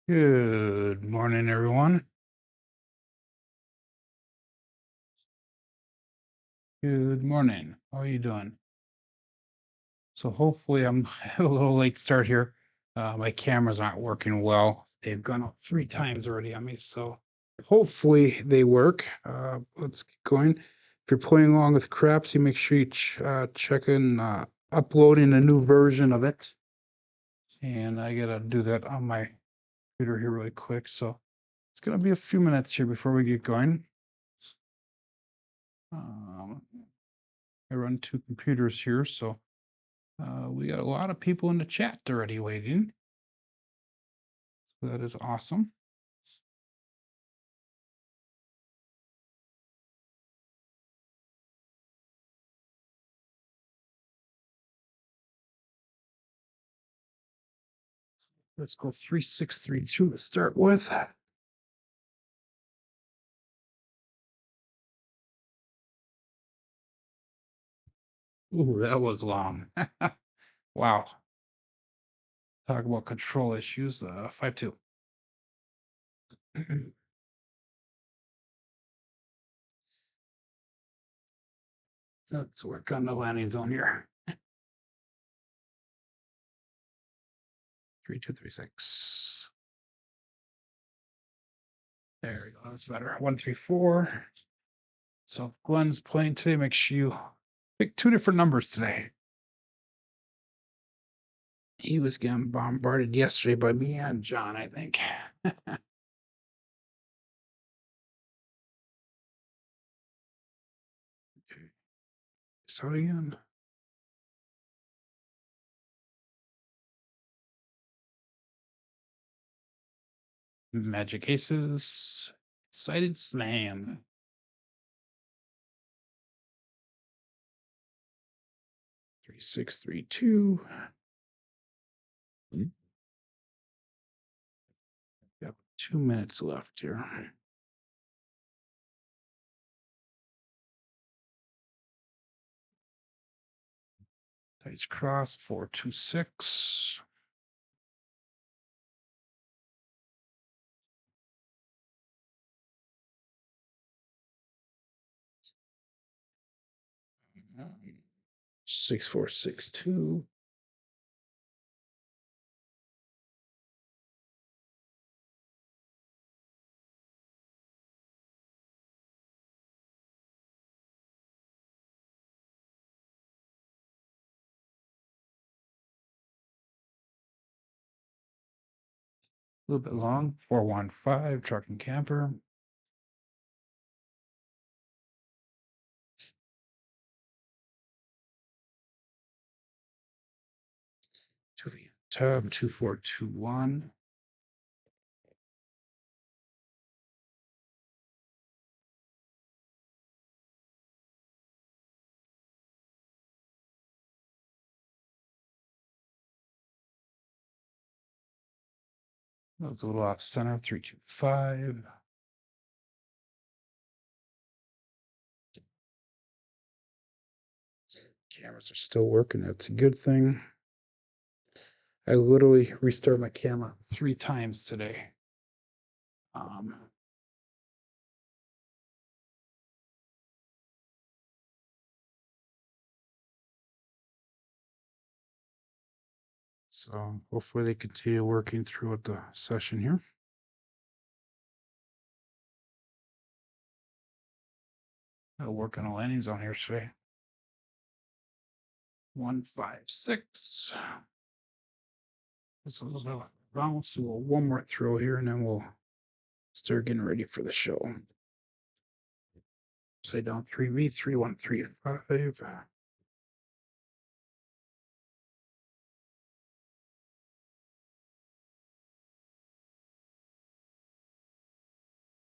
Good morning, everyone. Good morning. How are you doing? So hopefully I'm a little late start here. My cameras aren't working well. They've gone up 3 times already on me, so hopefully they work. Let's get going. If you're playing along with Crapsee, make sure you check in uploading a new version of it. And I gotta do that on my computer here really quick. So it's gonna be a few minutes here before we get going. I run 2 computers here, so we got a lot of people in the chat already waiting. So that is awesome. Let's go 3632 to start with. Ooh, that was long. Wow. Talk about control issues. 5-2. Let's work on the landing zone here. 3236. There we go. That's better. 134. So Glenn's playing today. Make sure you pick 2 different numbers today. He was getting bombarded yesterday by me and John, I think. Start again. Magic Aces. Excited Slam. 3632. Got 2 minutes left here. Dice cross 426. Um, 6462. A little bit long. 415. Truck and camper. Two V tab 2421. That was a little off center. 325. Cameras are still working. That's a good thing. I literally restarted my camera 3 times today. So hopefully they continue working throughout the session here. I'll work on a landing zone here today. 156. It's a little bit of a bounce. So one more throw here, and then we'll start getting ready for the show. Say down 3V, 3135.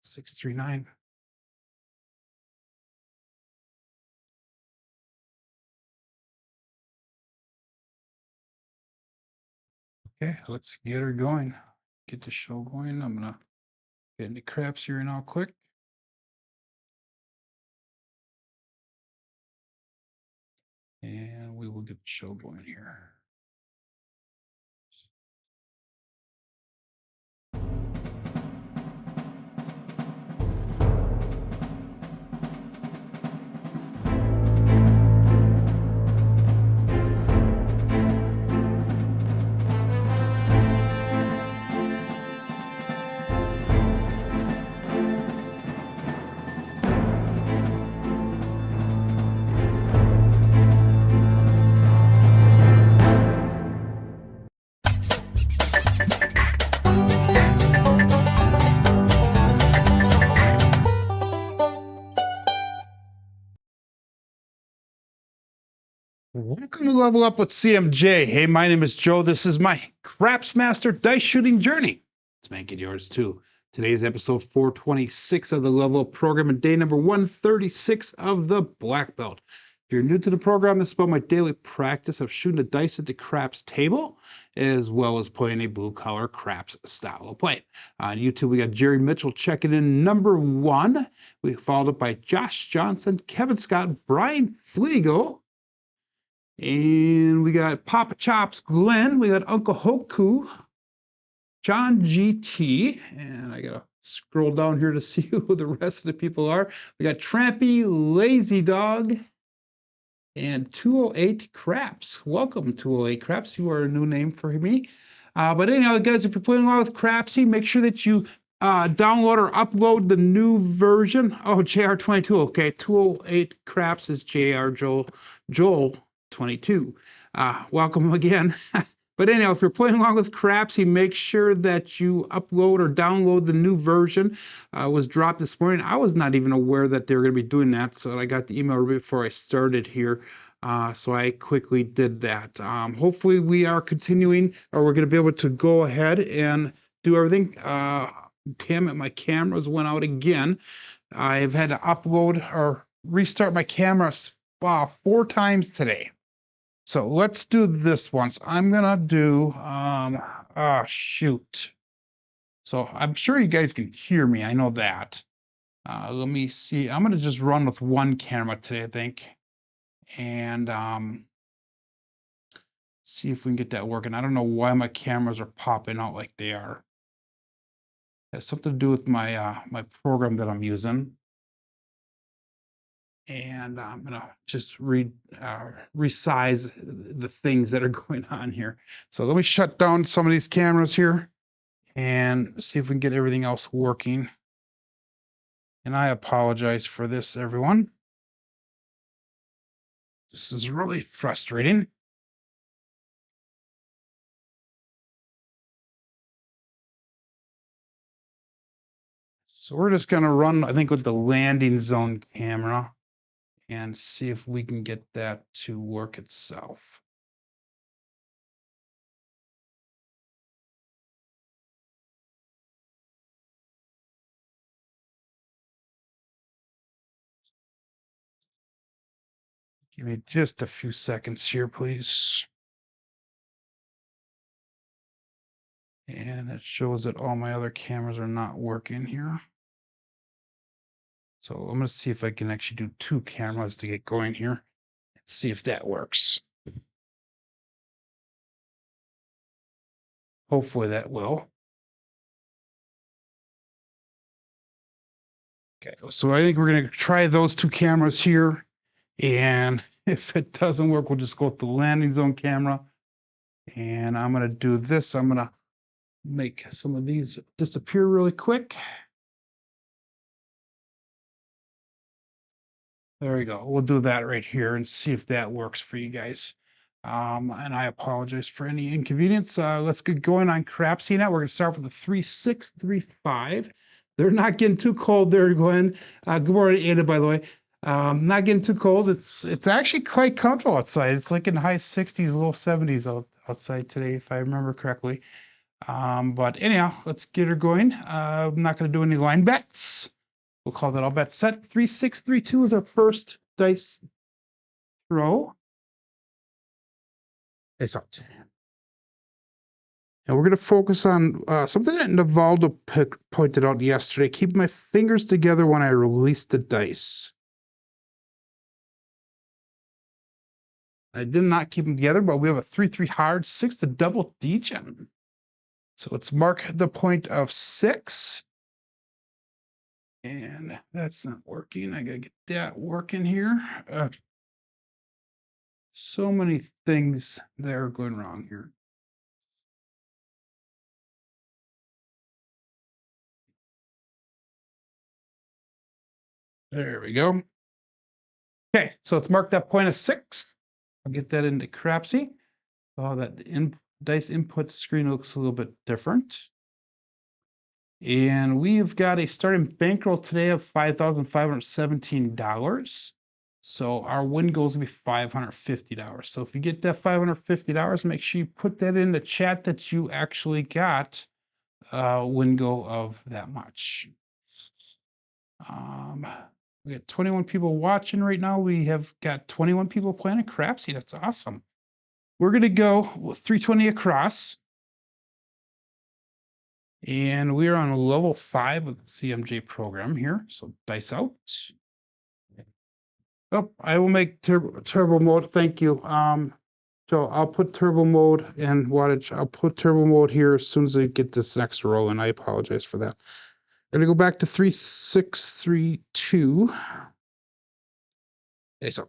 639. Okay, let's get her going. Get the show going. I'm gonna get into craps here now quick. And we will get the show going here. Welcome to Level Up with CMJ. Hey, my name is Joe. This is my Craps Master dice shooting journey. Let's make it yours too. Today's episode 426 of the Level Up program and day number 136 of the Black Belt. If you're new to the program, this is about my daily practice of shooting the dice at the craps table, as well as playing a blue-collar craps style of play. On YouTube, we got Jerry Mitchell checking in number 1. We followed up by Josh Johnson, Kevin Scott, Brian Fliego, and we got Papa Chops Glenn, we got Uncle Hoku, John GT, and I gotta scroll down here to see who the rest of the people are. We got Trampy, Lazy Dog, and 208 Craps. Welcome, 208 Craps. You are a new name for me. But anyhow, guys, if you're playing along with Crapsee, make sure that you download or upload the new version. Oh, JR22. Okay, 208 Craps is JR Joel 22. Welcome again. But anyhow, if you're playing along with Crapsee, make sure that you upload or download the new version. Was dropped this morning. I was not even aware that they were going to be doing that, so I got the email right before I started here. So I quickly did that. Hopefully we are continuing, or we're going to be able to go ahead and do everything. Damn it, my cameras went out again. I've had to upload or restart my cameras 4 times today. So let's do this once. I'm gonna do shoot. So I'm sure you guys can hear me. I know that. Let me see. I'm gonna just run with one camera today, I think. And see if we can get that working. I don't know why my cameras are popping out like they are. It has something to do with my my program that I'm using. And I'm gonna just resize the things that are going on here. So let me shut down some of these cameras here and see if we can get everything else working. And I apologize for this, everyone. This is really frustrating. So we're just gonna run, I think, with the landing zone camera and see if we can get that to work itself. Give me just a few seconds here, please. And it shows that all my other cameras are not working here. So I'm going to see if I can actually do 2 cameras to get going here. See if that works. Hopefully that will. Okay, so I think we're going to try those 2 cameras here. And if it doesn't work, we'll just go with the landing zone camera. And I'm going to do this. I'm going to make some of these disappear really quick. There we go. We'll do that right here and see if that works for you guys. And I apologize for any inconvenience. Let's get going on Crapsee now. We're going to start with the 3635. They're not getting too cold there, Glenn. Good morning, Ada, by the way. Not getting too cold. It's actually quite comfortable outside. It's like in the high 60s, low 70s outside today, if I remember correctly. But anyhow, let's get her going. I'm not going to do any line bets. We'll call that all bets set. 3632 is our first dice throw. It's out. And we're going to focus on something that Navaldo pointed out yesterday. Keep my fingers together when I release the dice. I did not keep them together, but we have a 3-3 hard, 6 to double degen. So let's mark the point of 6. And that's not working. I got to get that working here. So many things that are going wrong here. There we go. Okay, so it's marked that point of 6. I'll get that into Crapsee. Oh, that dice input screen looks a little bit different. And we've got a starting bankroll today of $5,517. So our win goal is gonna be $550. So if you get that $550, make sure you put that in the chat that you actually got win goal of that much. We got 21 people watching right now. We have got 21 people playing at Crapsee. That's awesome. We're gonna go 320 across. And we are on level 5 of the CMJ program here. So dice out. Oh, I will make turbo mode. Thank you. So I'll put turbo mode and wattage. I'll put turbo mode here as soon as I get this next row, and I apologize for that. I'm gonna go back to 3632. Okay, so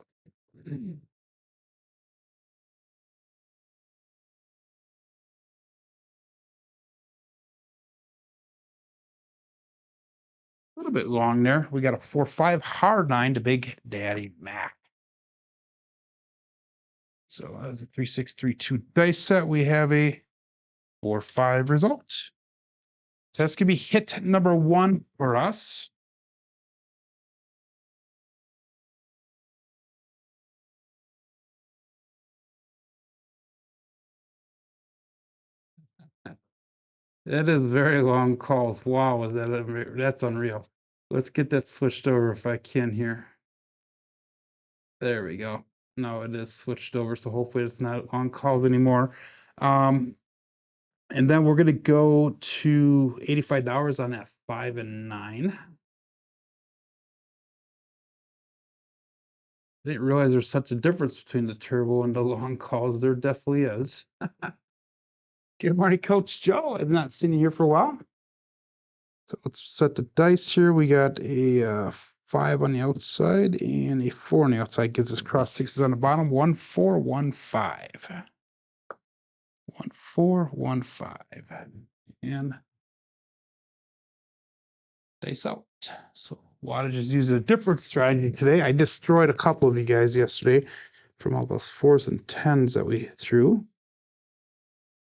a little bit long there. We got a 4-5 hard 9 to Big Daddy Mac. So as a 3632 dice set, we have a 4-5 result. So that's gonna be hit number 1 for us. That is very long calls. Wow, is that's unreal. Let's get that switched over if I can here. There we go. No, it is switched over, so hopefully it's not on calls anymore. And then we're gonna go to $85 on that 5 and 9. I didn't realize there's such a difference between the turbo and the long calls. There definitely is. Good morning, Coach Joe. I've not seen you here for a while. So let's set the dice here. We got a 5 on the outside and a 4 on the outside. Gives us cross 6s on the bottom. 1 4 1 5. 1 4 1 5. And dice out. So Wada just used a different strategy today. I destroyed a couple of you guys yesterday from all those 4s and 10s that we threw.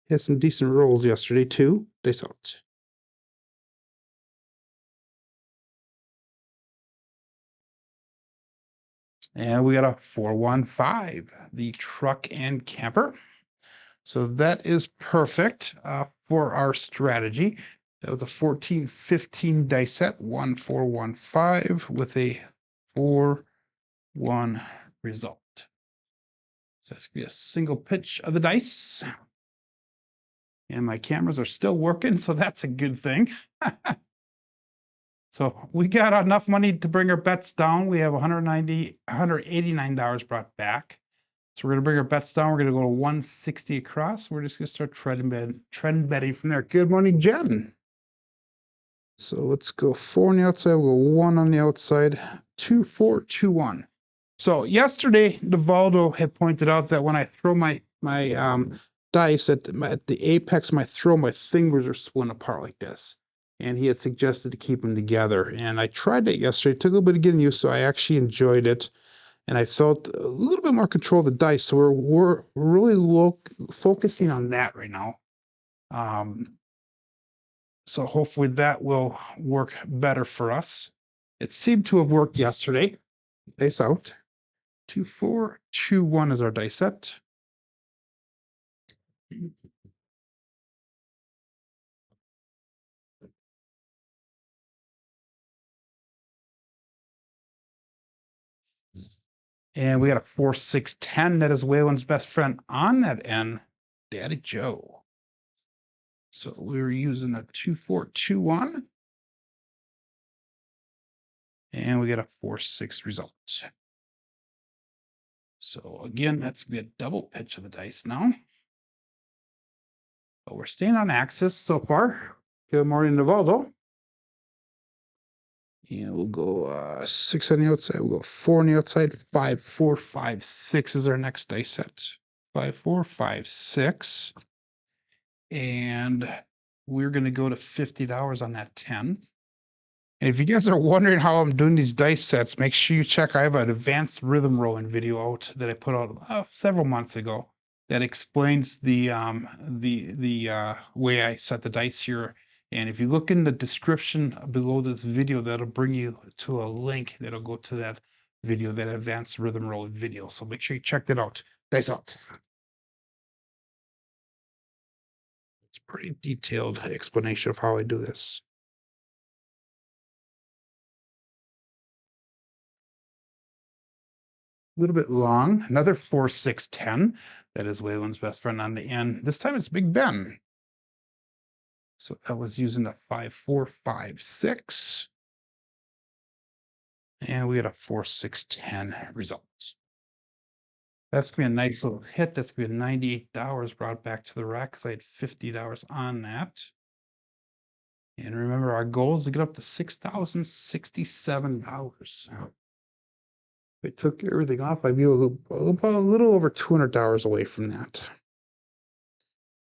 He had some decent rolls yesterday too. Dice out. And we got a 415, the truck and camper. So that is perfect for our strategy. That was a 14-15 dice set, 1415 with a 4-1 result. So that's gonna be a single pitch of the dice. And my cameras are still working, so that's a good thing. So we got enough money to bring our bets down. We have $189 brought back. So we're gonna bring our bets down. We're gonna go to 160 across. We're just gonna start trend betting from there. Good morning, Jen. So let's go 4 on the outside. We'll go 1 on the outside. 2 4 2 1. So yesterday, Navaldo had pointed out that when I throw my dice at the apex, my fingers are split apart like this. And he had suggested to keep them together. And I tried it yesterday. It took a little bit of getting used, so I actually enjoyed it. And I felt a little bit more control of the dice. So we're really focusing on that right now. So hopefully that will work better for us. It seemed to have worked yesterday. Dice out. 2 4 2 1 is our dice set. And we got a 4 6 10. That is Waylon's best friend on that end, Daddy Joe. So we were using a 2 4 2 1. And we get a 4 6 result. So again, that's gonna be a double pitch of the dice now. But we're staying on axis so far. Good morning, Navaldo. And we'll go 6 on the outside. We'll go 4 on the outside. 5 4 5 6 is our next dice set. 5 4 5 6. And we're gonna go to $50 on that 10. And if you guys are wondering how I'm doing these dice sets, make sure you check. I have an advanced rhythm rolling video out that I put out several months ago that explains the way I set the dice here. And if you look in the description below this video, that'll bring you to a link that'll go to that video, that advanced rhythm roll video. So make sure you check that out. Dice out. It's a pretty detailed explanation of how I do this. A little bit long. Another 4, 6, 10. That is Waylon's best friend on the end. This time it's Big Ben. So that was using a 5, 4, 5, 6. And we had a 4, 6, 10 result. That's gonna be a nice little hit. That's gonna be $98 brought back to the rack because I had $50 on that. And remember, our goal is to get up to $6,067. If I took everything off, I'd be a little over $200 away from that.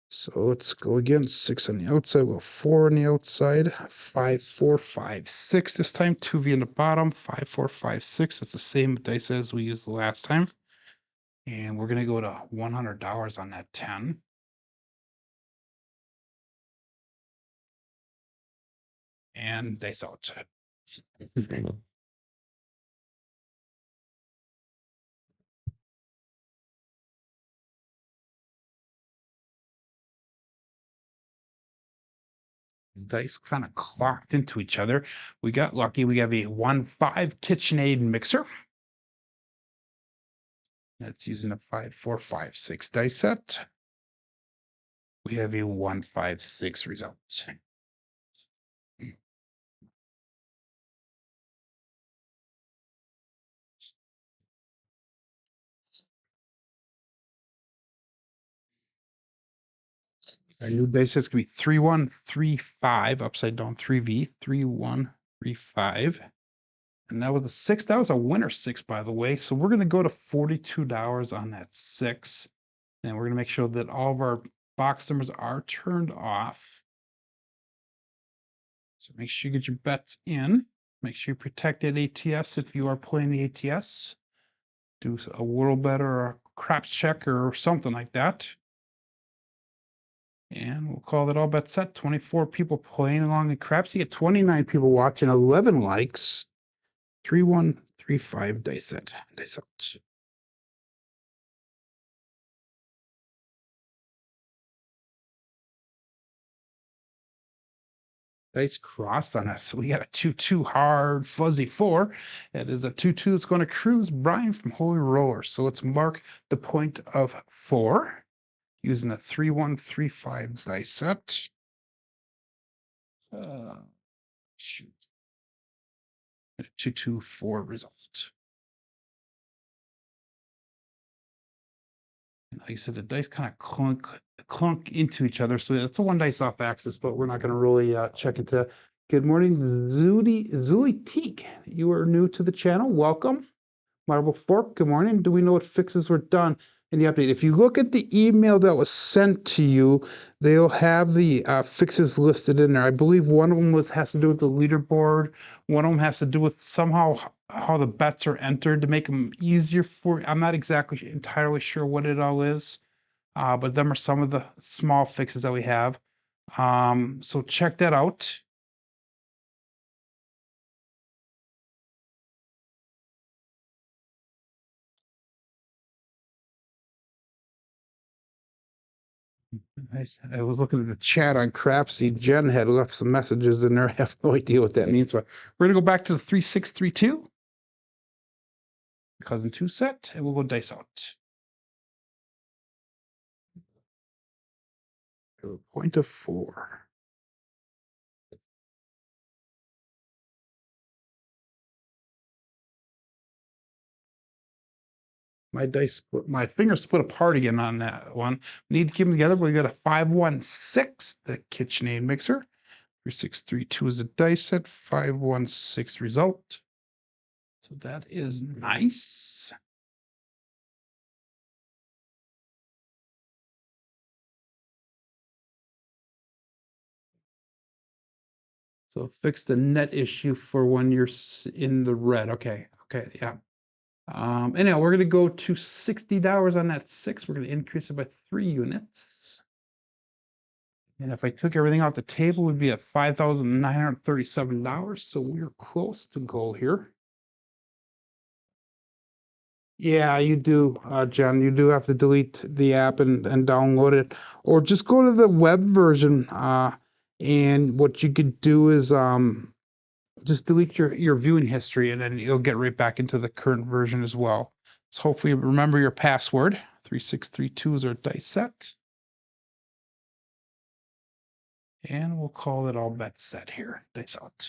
So let's go again. 6 on the outside, well, 4 on the outside, 5, 4, 5, 6 this time, 2V in the bottom, 5, 4, 5, 6. It's the same dice as we used the last time. And we're gonna go to $100 on that 10. And dice out. Dice kind of clocked into each other. We got lucky. We have a 1-5 KitchenAid mixer. That's using a 5, 4, 5, 6 dice set. We have a 1, 5, 6 result. Our new base is going to be 3, 1, 3, 5, upside down 3V, 3, 1, 3, 5. And that was a 6. That was a winner 6, by the way. So we're going to go to $42 on that 6. And we're going to make sure that all of our box numbers are turned off. So make sure you get your bets in. Make sure you protect that ATS if you are playing the ATS. Do a world bet or a craps check or something like that. And we'll call that all bets set. 24 people playing along in Crapsee. You get 29 people watching, 11 likes. 3, 1, 3, 5 dice set. Dice out. Dice crossed on us. So we got a 2, 2 hard fuzzy 4. That is a 2, 2 that's going to cruise Brian from Holy Roller. So let's mark the point of 4 using a 3, 1, 3, 5 dice set. Shoot. 2, 2, 4 result. And like I said, the dice kind of clunk into each other. So it's a 1 dice off axis, but we're not going to really check into. Good morning, Zuli Teak. You are new to the channel. Welcome. Marble Fork, good morning. Do we know what fixes were done in the update? If you look at the email that was sent to you, they'll have the fixes listed in there. I believe one of them has to do with the leaderboard. One of them has to do with somehow how the bets are entered to make them easier for. I'm not exactly entirely sure what it all is, but them are some of the small fixes that we have. So check that out. I was looking at the chat on Crapsee. Jen had left some messages in there. I have no idea what that means, but we're going to go back to the 3632. Cousin 2 set, and we'll go dice out. A point of 4. My fingers split apart again on that one. We need to keep them together. We got a 516, the KitchenAid mixer. 3632 is a dice set. 516 result. So that is nice. So fix the net issue for when you're in the red. Okay. Okay. Yeah. Anyhow, we're going to go to $60 on that 6. We're going to increase it by 3 units. And if I took everything off the table, we'd be at $5,937. So we're close to goal here. Yeah, you do, Jen. You do have to delete the app and download it, or just go to the web version. And what you could do is just delete your viewing history, and then you'll get right back into the current version as well. So hopefully, remember your password. 3632 is our dice set, and we'll call it all bets set here. Dice out.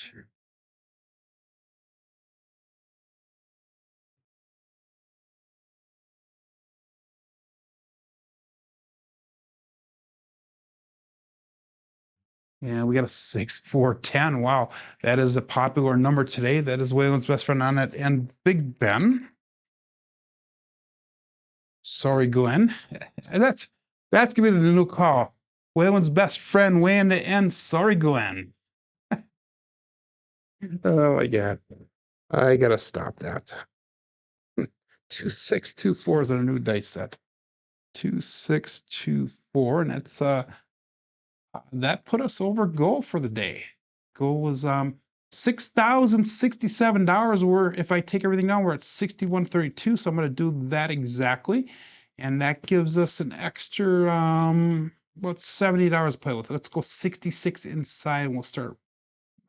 Yeah, we got a 6 4 10. Wow, that is a popular number today. That is Waylon's best friend on it, and Big Ben. Sorry, Glenn. And that's gonna be the new call. Waylon's best friend weighing the end. Sorry, Glenn. Oh my god. I gotta stop that. 2624 is our new dice set. 2624, and that's that put us over goal for the day. Goal was $6,067. We're, if I take everything down, we're at 6132. So I'm gonna do that exactly. And that gives us an extra about $70 to play with. Let's go 66 inside and we'll start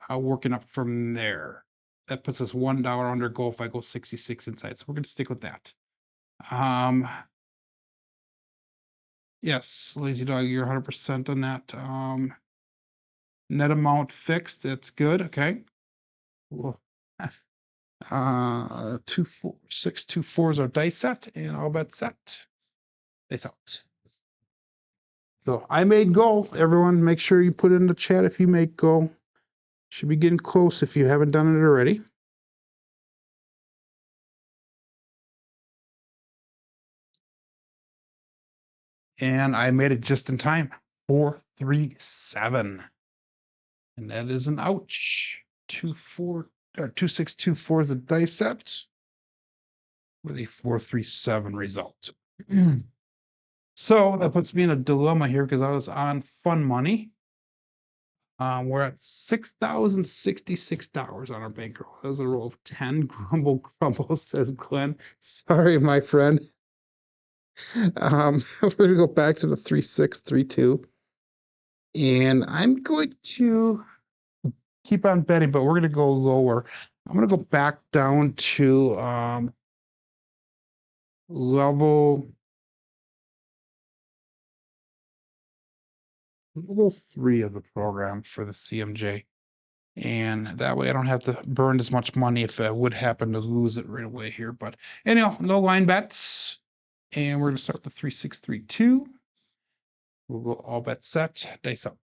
working up from there. That puts us $1 under goal if I go 66 inside. So we're gonna stick with that. Um, yes, Lazy Dog, you're 100% on that. Net amount fixed, that's good, okay. Cool. 2 4 6 2 4 is our dice set, and all bet set. Dice out. So I made go. Everyone, make sure you put it in the chat if you make go. Should be getting close if you haven't done it already. And I made it just in time. 437. And that is an ouch. 2624 is the dice set with a 437 result. So that puts me in a dilemma here because I was on fun money. We're at $6,066 on our bankroll. That was a roll of 10. Grumble, grumble, says Glenn. Sorry, my friend. We're going to go back to the 3632. And I'm going to keep on betting, but we're going to go lower. I'm going to go back down to level 3 of the program for the CMJ. And that way I don't have to burn as much money if I would happen to lose it right away here. But anyhow, no line bets. And we're going to start with the 3632. We'll go all bet set, dice out.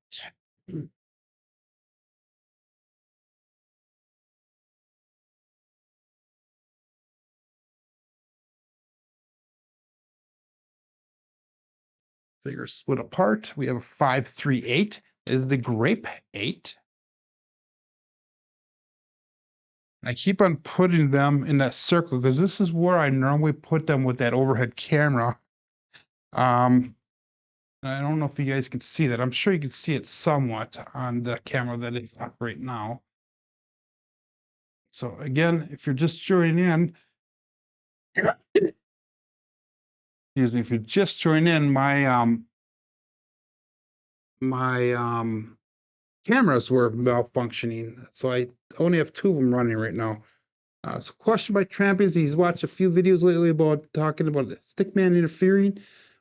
Figures split apart. We have a 538 is the grape 8. I keep on putting them in that circle because this is where I normally put them with that overhead camera. I don't know if you guys can see that. I'm sure you can see it somewhat on the camera that is up right now. So again, if you're just joining in, excuse me, if you're just joining in, my cameras were malfunctioning, so I only have 2 of them running right now. So question by Trampies, he's watched a few videos lately about talking about the stickman interfering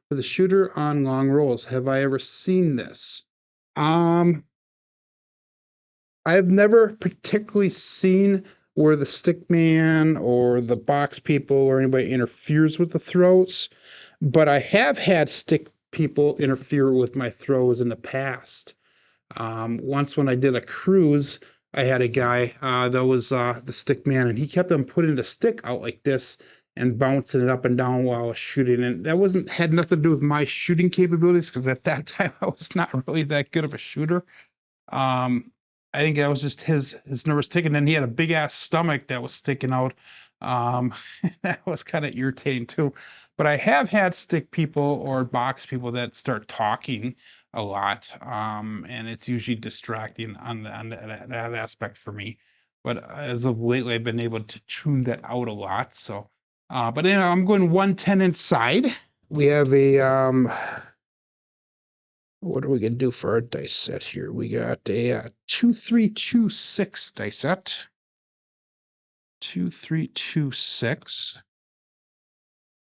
with a shooter on long rolls. Have I ever seen this? I've never particularly seen where the stickman or the box people or anybody interferes with the throws, but I have had stick people interfere with my throws in the past. Once when I did a cruise, I had a guy that was the stick man, and he kept on putting the stick out like this and bouncing it up and down while I was shooting. And that had nothing to do with my shooting capabilities because at that time I was not really that good of a shooter. I think that was just his nervous tick, and then he had a big ass stomach that was sticking out. That was kind of irritating too. But I have had stick people or box people that start talking a lot, and it's usually distracting on that aspect for me. But as of lately, I've been able to tune that out a lot. So But anyway, I'm going 110 inside. We have a what are we gonna do for our dice set here? We got a 2326 dice set. 2326.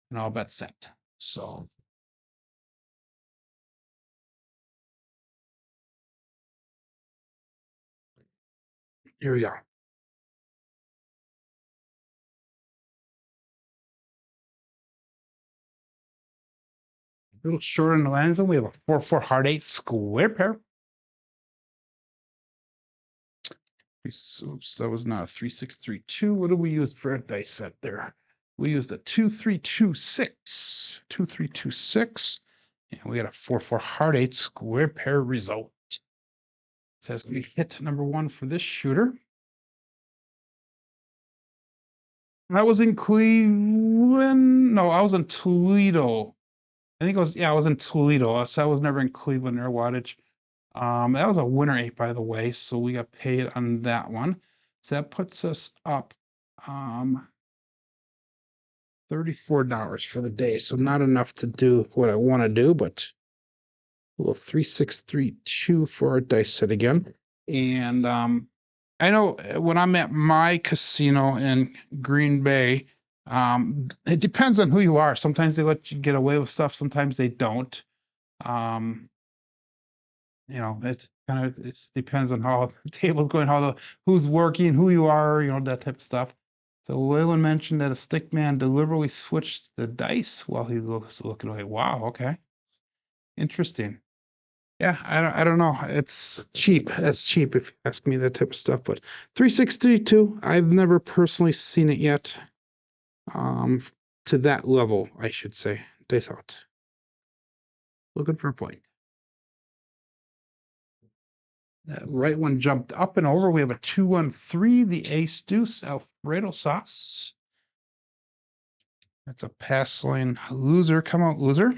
And all bets set. So here we go. A little short on the landing zone. We have a 4-4 hard 8 square pair. Oops, that was not a 3632. What did we use for a dice set there? We used a 2326. 2326. And we got a 4-4 hard 8 square pair result. It says we hit number 1 for this shooter. I was in Cleveland. No, I was in Toledo. I think it was, yeah, I was in Toledo. So I was never in Cleveland or wattage. That was a winner 8, by the way. So we got paid on that one. So that puts us up $34 for the day. So not enough to do what I want to do, but a little 3632 for our dice set again. And I know when I'm at my casino in Green Bay, it depends on who you are. Sometimes they let you get away with stuff, sometimes they don't. You know, it kind of it depends on how the table's going, who's working, who you are, you know, that type of stuff. So Waylon mentioned that a stick man deliberately switched the dice while he was looking away. Wow, okay. Interesting. Yeah, I don't know. It's cheap. That's cheap if you ask me that type of stuff. But 3632, I've never personally seen it yet. To that level, I should say. Dice out. Looking for a point. That right one jumped up and over. We have a 2-1-3, the ace deuce, Alfredo sauce. That's a pass lane loser. Come out, loser.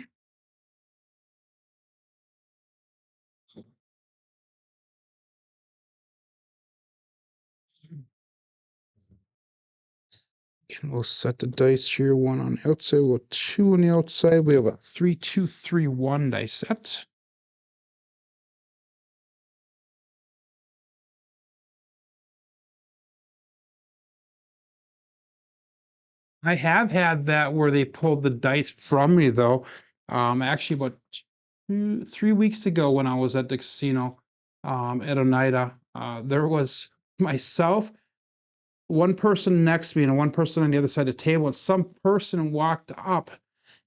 And we'll set the dice here. 1 on the outside, we'll 2 on the outside. We have a 3-2-3-1 dice set. I have had that where they pulled the dice from me though. Actually about 3 weeks ago when I was at the casino at Oneida, there was myself, one person next to me and one person on the other side of the table, and some person walked up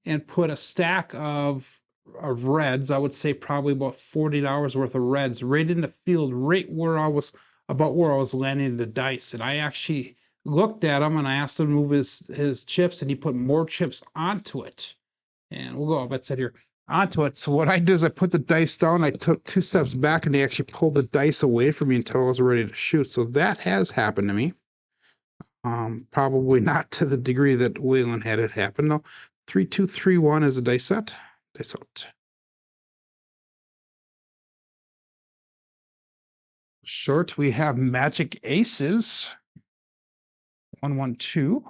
and put a stack of reds, I would say probably about $40 worth of reds, right in the field, right where I was, about where I was landing the dice. And I actually looked at him and I asked him to move his chips, and he put more chips onto it. And we'll go up, it said here, onto it. So what I did is I put the dice down, I took 2 steps back, and they actually pulled the dice away from me until I was ready to shoot. So that has happened to me. Probably not to the degree that Waylon had it happen. No, 3-2-3-1 is a dice set. Dice out. Short, we have magic aces. 1-1-2.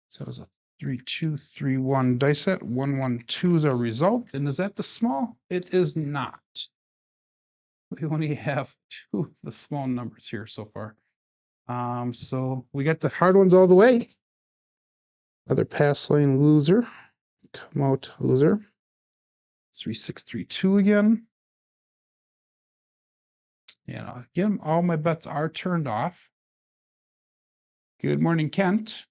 So it's a 3-2-3-1 dice set. 1-1-2 is our result. And is that the small? It is not. We only have 2 of the small numbers here so far. So we got the hard ones all the way. Other pass lane loser. Come out loser. 3-6-3-2 again. And again, all my bets are turned off. Good morning, Kent.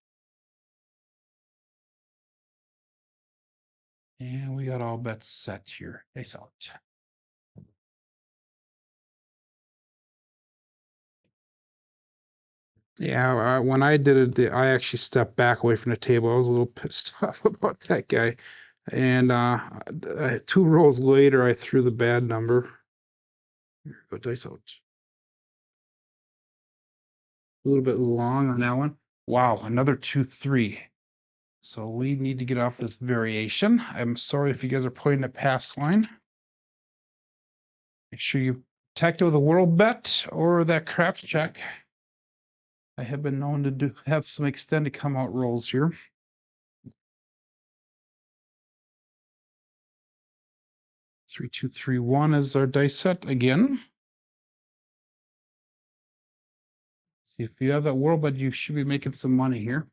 And we got all bets set here. Face out. Yeah, when I did it, I actually stepped back away from the table. I was a little pissed off about that guy. And 2 rolls later, I threw the bad number. Here, go dice out. A little bit long on that one. Wow, another 2-3. So we need to get off this variation. I'm sorry if you guys are playing the pass line. Make sure you protect with a world bet or that craps check. I have been known to have some extended come out rolls here. 3, 2, 3, 1 is our dice set again. See, if you have that world, but you should be making some money here.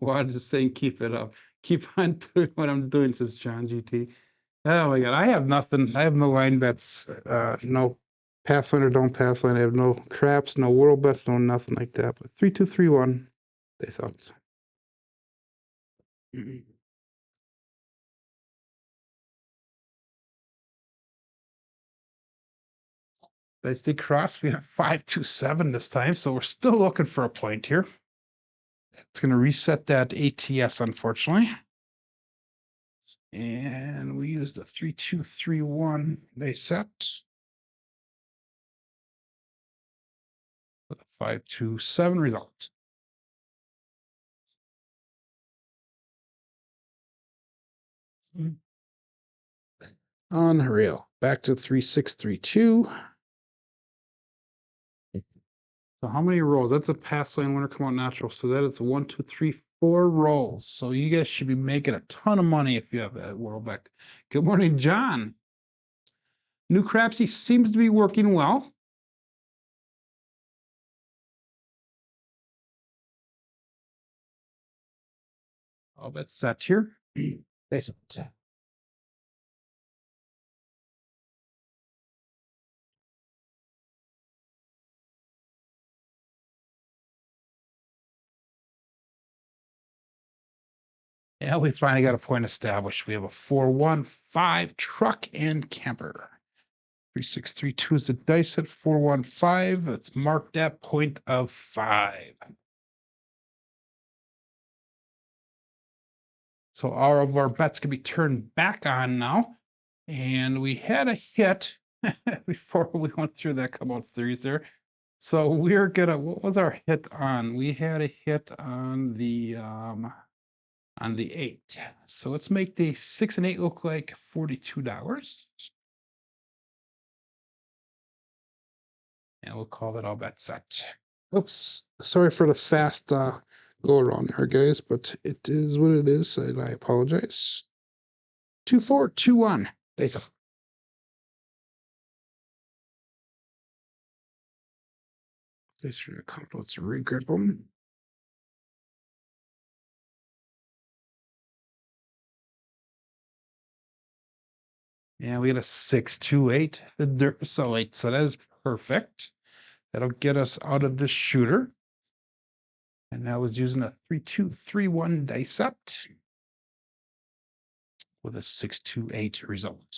Well, I'm just saying, keep it up. Keep on doing what I'm doing, says John GT. Oh my God, I have nothing. I have no line bets, no pass line or don't pass line. I have no craps, no world bets, no nothing like that. But 3, 2, 3, 1, they thought. Dice did cross. We have 5, 2, 7 this time, so we're still looking for a point here. It's going to reset that ATS, unfortunately. And we used a 3, 2, 3, 1. They set with a 5, 2, 7 result. Unreal. Back to 3, 6, 3, 2. So how many rolls? That's a pass lane winner come out natural. So that is 1, 2, 3, 4 rolls. So you guys should be making a ton of money if you have that world back. Good morning, John. New Crapsee seems to be working well. All bet set here. That's it. Yeah, we finally got a point established. We have a 4-1-5 truck and camper. 3-6-3-2 is the dice at 4-1-5. Let's mark that point of 5. So all of our bets can be turned back on now. And we had a hit before we went through that come out series there. So we're gonna, what was our hit on? We had a hit on the 8. So let's make the 6 and 8 look like $42. And we'll call that all bet set. Oops, sorry for the fast go around there, guys, but it is what it is, and I apologize. 2, 4, 2, 1. Face off. This for your account. Let's regrip them. Yeah, we had a 6, 2, 8. So 8, so that is perfect. That'll get us out of this shooter. And that was using a 3, 2, 3, 1 dice set with a 6, 2, 8 result.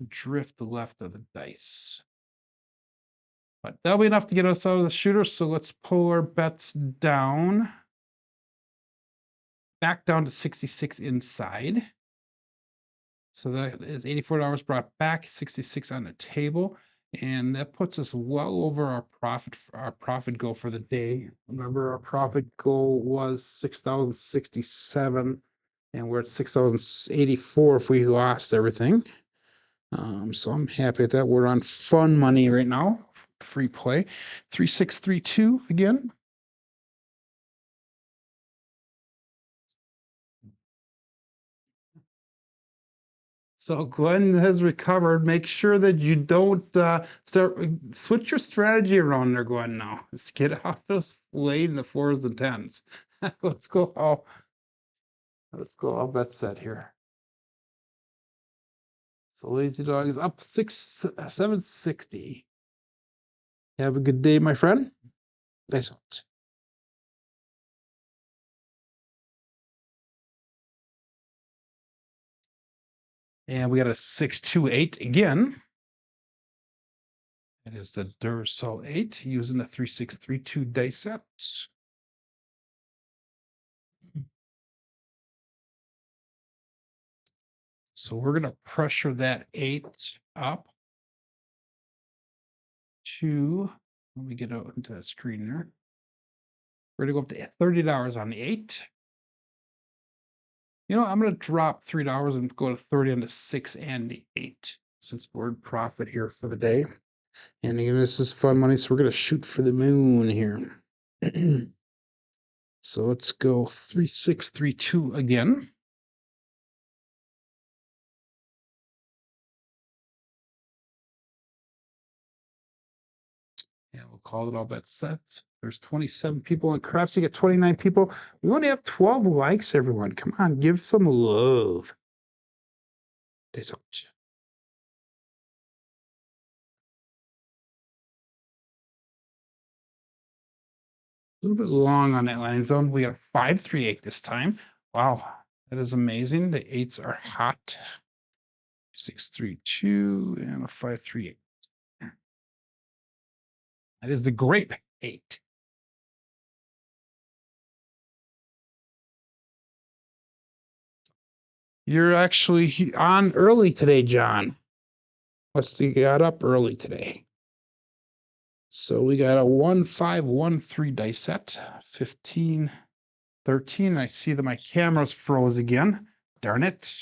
Drift the left of the dice. But that'll be enough to get us out of the shooter. So let's pull our bets down. Back down to 66 inside. So that is $84 brought back, 66 on the table. And that puts us well over our profit goal for the day. Remember, our profit goal was 6,067, and we're at 6,084 if we lost everything. So I'm happy that we're on fun money right now. Free play. 3632 again. So Glenn has recovered. Make sure that you don't switch your strategy around there, Glenn. Now let's get out those late in the 4s and 10s. Let's go. Let's go. All bet set here. So Lazy Dog is up 760. Have a good day, my friend. Nice out. And we got a 628 again. It is the Duracell 8 using the 3632 dice set. So we're going to pressure that 8 up to, let me get out into the screen there. We're going to go up to $30 on the 8. You know, I'm going to drop $3 and go to 30 on the 6 and the 8 since we're in profit here for the day. And again, this is fun money, so we're going to shoot for the moon here. So let's go 3632 again. Yeah, we'll call it all bets set. There's 27 people on Crapsee. You get 29 people. We only have 12 likes, everyone. Come on, give some love. Days out. A little bit long on that landing zone. We got a 538 this time. Wow, that is amazing. The 8s are hot. 632 and a 538. That is the grape 8. You're actually on early today, John. What's you got up early today? So we got a 1513 dice set, 15, 13. I see that my camera's froze again. Darn it.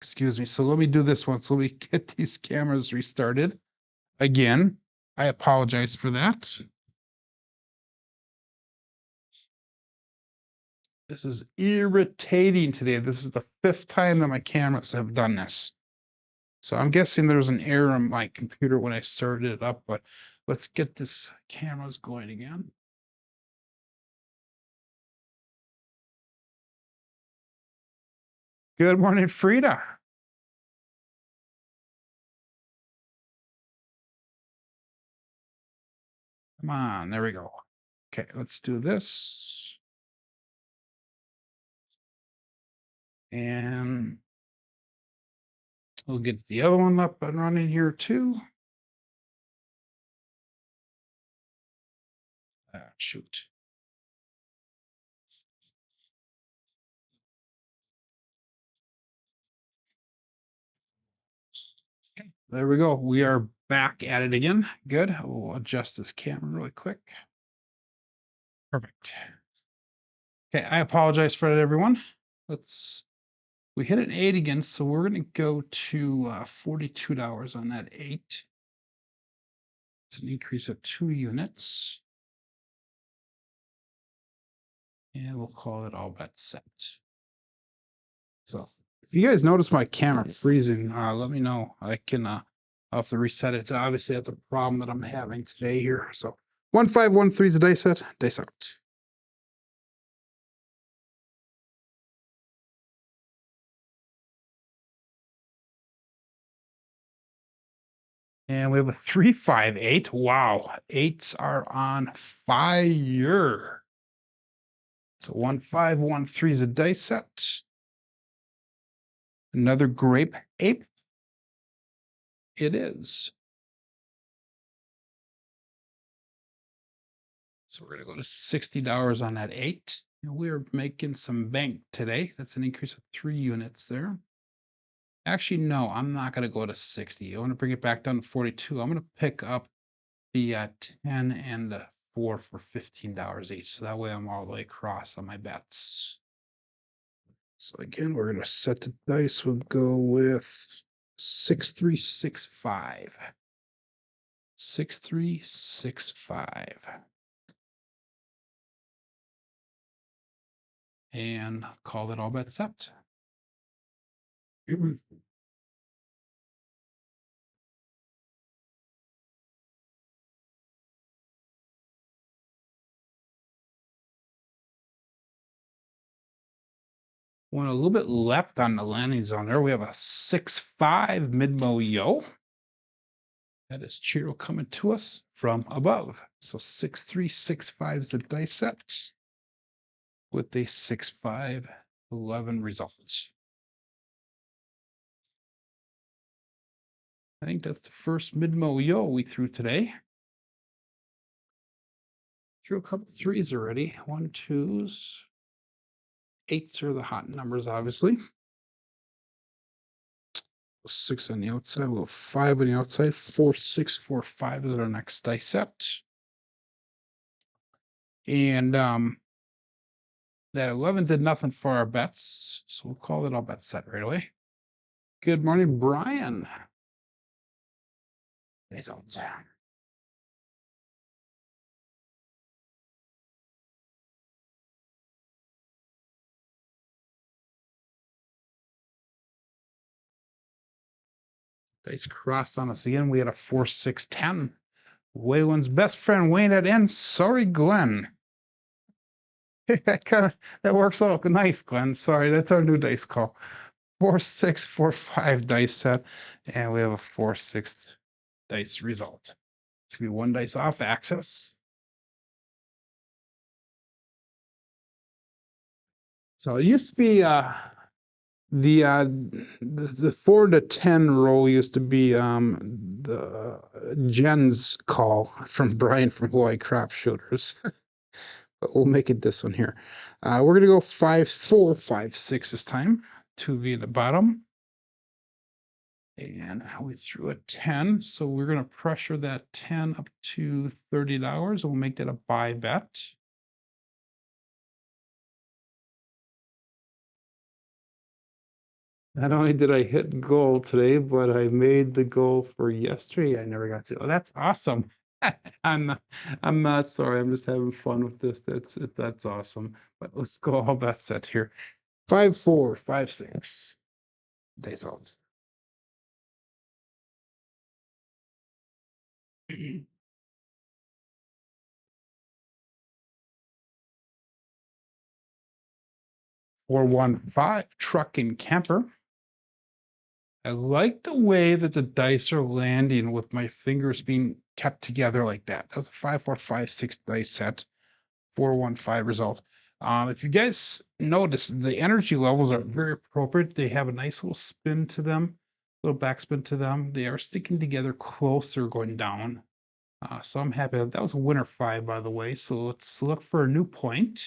Excuse me. So let me do this one. So let me get these cameras restarted again. I apologize for that. This is irritating today. This is the 5th time that my cameras have done this. So I'm guessing there was an error on my computer when I started it up, but let's get this cameras going again. Good morning, Frida. Come on, there we go. Okay, let's do this. And we'll get the other one up and running here too. Shoot. Okay, there we go. We are back at it again. Good. We'll adjust this camera really quick. Perfect. Okay, I apologize for that, everyone. We hit an 8 again, so we're going to go to $42 on that 8. It's an increase of 2 units. And we'll call it all bets set. So if you guys notice my camera freezing, let me know. I can I'll have to reset it. Obviously, that's a problem that I'm having today here. So 1513 is a dice set. Dice out. And we have a 358. Wow, 8s are on fire. So 1513 is a dice set. Another grape 8. It is. So we're going to go to $60 on that 8. And we're making some bank today. That's an increase of 3 units there. Actually, no, I'm not going to go to 60. I want to bring it back down to 42. I'm going to pick up the 10 and the 4 for $15 each. So that way I'm all the way across on my bets. So again, we're going to set the dice. We'll go with 6365. 6365. And call that all bets set. Went a little bit left on the landing zone there. We have a 6-5 mid-mo yo. That is Chiro coming to us from above. So 6365 is the dice set with a 6-5-11 result. I think that's the first mid-mo yo we threw today. Threw a couple 3s already. 1, 2s. 8s are the hot numbers, obviously. 6 on the outside. We'll 5 on the outside. 4, 6, 4, 5 is our next dice set. And That 11 did nothing for our bets, so we'll call it all bet set right away. Good morning, Brian. Result. Dice crossed on us again. We had a 4, 6, 10. Waylon's best friend Wayne at end. Sorry, Glenn. That works out nice, Glenn. Sorry, that's our new dice call. 4, 6, 4, 5 dice set, and we have a 4, 6 dice result. It's gonna be one dice off axis. So it used to be the 4 to 10 roll used to be the Jen's call from Brian from Hawaii Crop Shooters. But we'll make it this one here. We're gonna go 5, 4, 5, 6 this time. 2V at the bottom. And we threw a 10, so we're gonna pressure that 10 up to $30. We'll make that a buy bet. Not only did I hit goal today, but I made the goal for yesterday. I never got to. Oh, that's awesome. I'm not, I'm not sorry. I'm just having fun with this. That's awesome. But let's go all bet set here. 5, 4, 5, 6. Days old. 415 truck and camper. I like the way that the dice are landing with my fingers being kept together like that. That was a 5, 4, 5, 6 dice set. 415 result. If you guys notice, the energy levels are very appropriate. They have a nice little spin to them, little backspin to them. They are sticking together closer going down. So I'm happy. That was a winner 5, by the way. So let's look for a new point.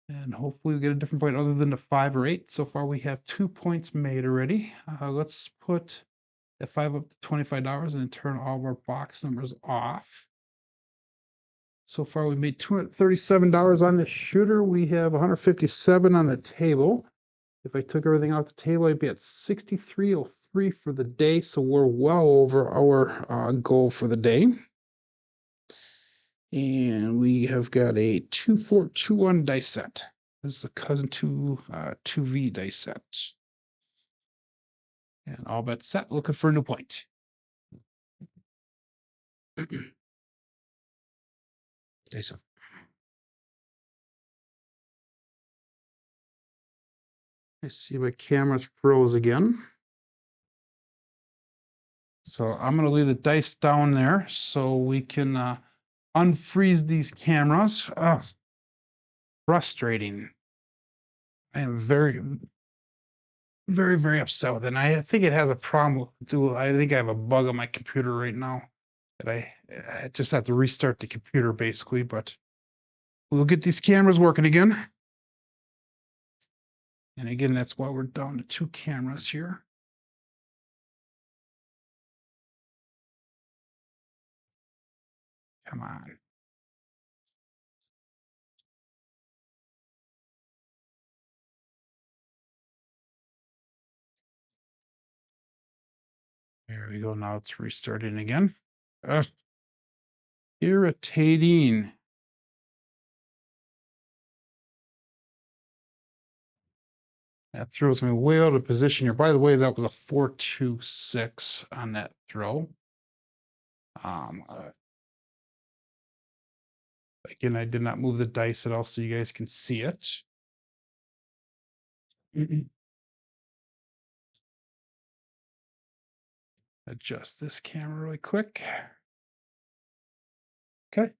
And hopefully we get a different point other than the 5 or 8. So far we have 2 points made already. Let's put that 5 up to $25 and then turn all of our box numbers off. So far we made $237 on this shooter. We have 157 on the table. If I took everything off the table, I'd be at 63.03 for the day. So we're well over our goal for the day. And we have got a 2421 dice set. This is the cousin to 2V dice set. And all bets set, looking for a new point. Dice up. I see my camera's froze again. So I'm going to leave the dice down there so we can unfreeze these cameras. Ugh, frustrating. I am very, very, very upset with it. And I think it has a problem too. I think I have a bug on my computer right now that I just have to restart the computer basically, but we'll get these cameras working again. And again, that's why we're down to 2 cameras here. Come on. There we go. Now it's restarting again. Ugh, irritating. That throws me way out of position here. By the way, that was a 4-2-6 on that throw. Um, uh, Again, I did not move the dice at all, so you guys can see it. Adjust this camera really quick. Okay.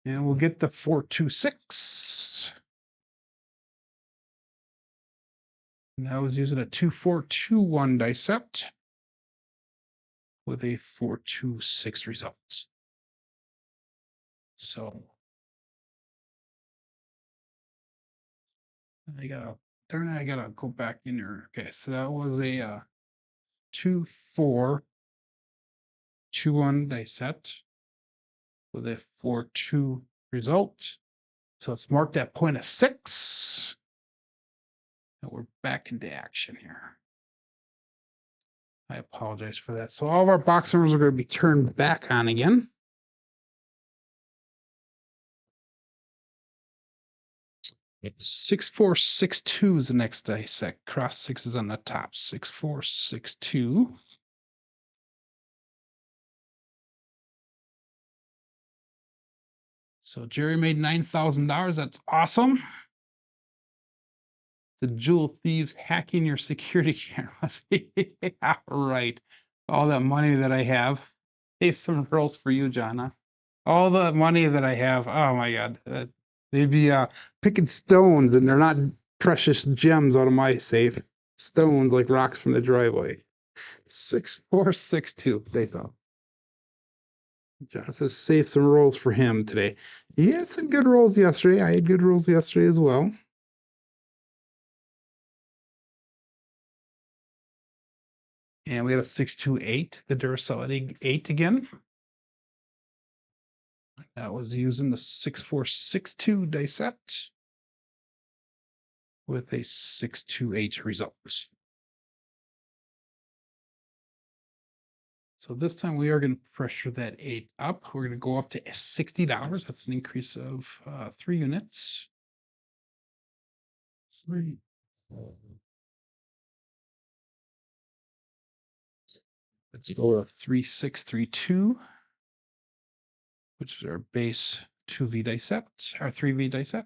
And we'll get the 4-2-6. And I was using a 2-4-2-1 dice set with a 4-2-6 result. So I gotta darn it, I gotta go back in there. Okay, so that was a 2-4-2-1 dice set with a 4-2 result. So it's marked at point of 6. And we're back into action here. I apologize for that. So all of our box numbers are going to be turned back on again. It's 6462 is the next dice set. Cross sixes on the top. 6462. So Jerry made $9,000. That's awesome. The jewel thieves hacking your security cameras. Yeah, right. All that money that I have. Save some rolls for you, Jonna. All the money that I have. Oh my God. They'd be picking stones, and they're not precious gems out of my safe. Stones like rocks from the driveway. 6462. Face off. Jonas says save some rolls for him today. He had some good rolls yesterday. I had good rolls yesterday as well. And we had a 628, the Duracell 8 again. That was using the 6462 dice set with a 628 result. So this time we are going to pressure that 8 up. We're going to go up to $60. That's an increase of 3 units. 3. Let's go to 3632, which is our base 2V dice set, our 3V dice set.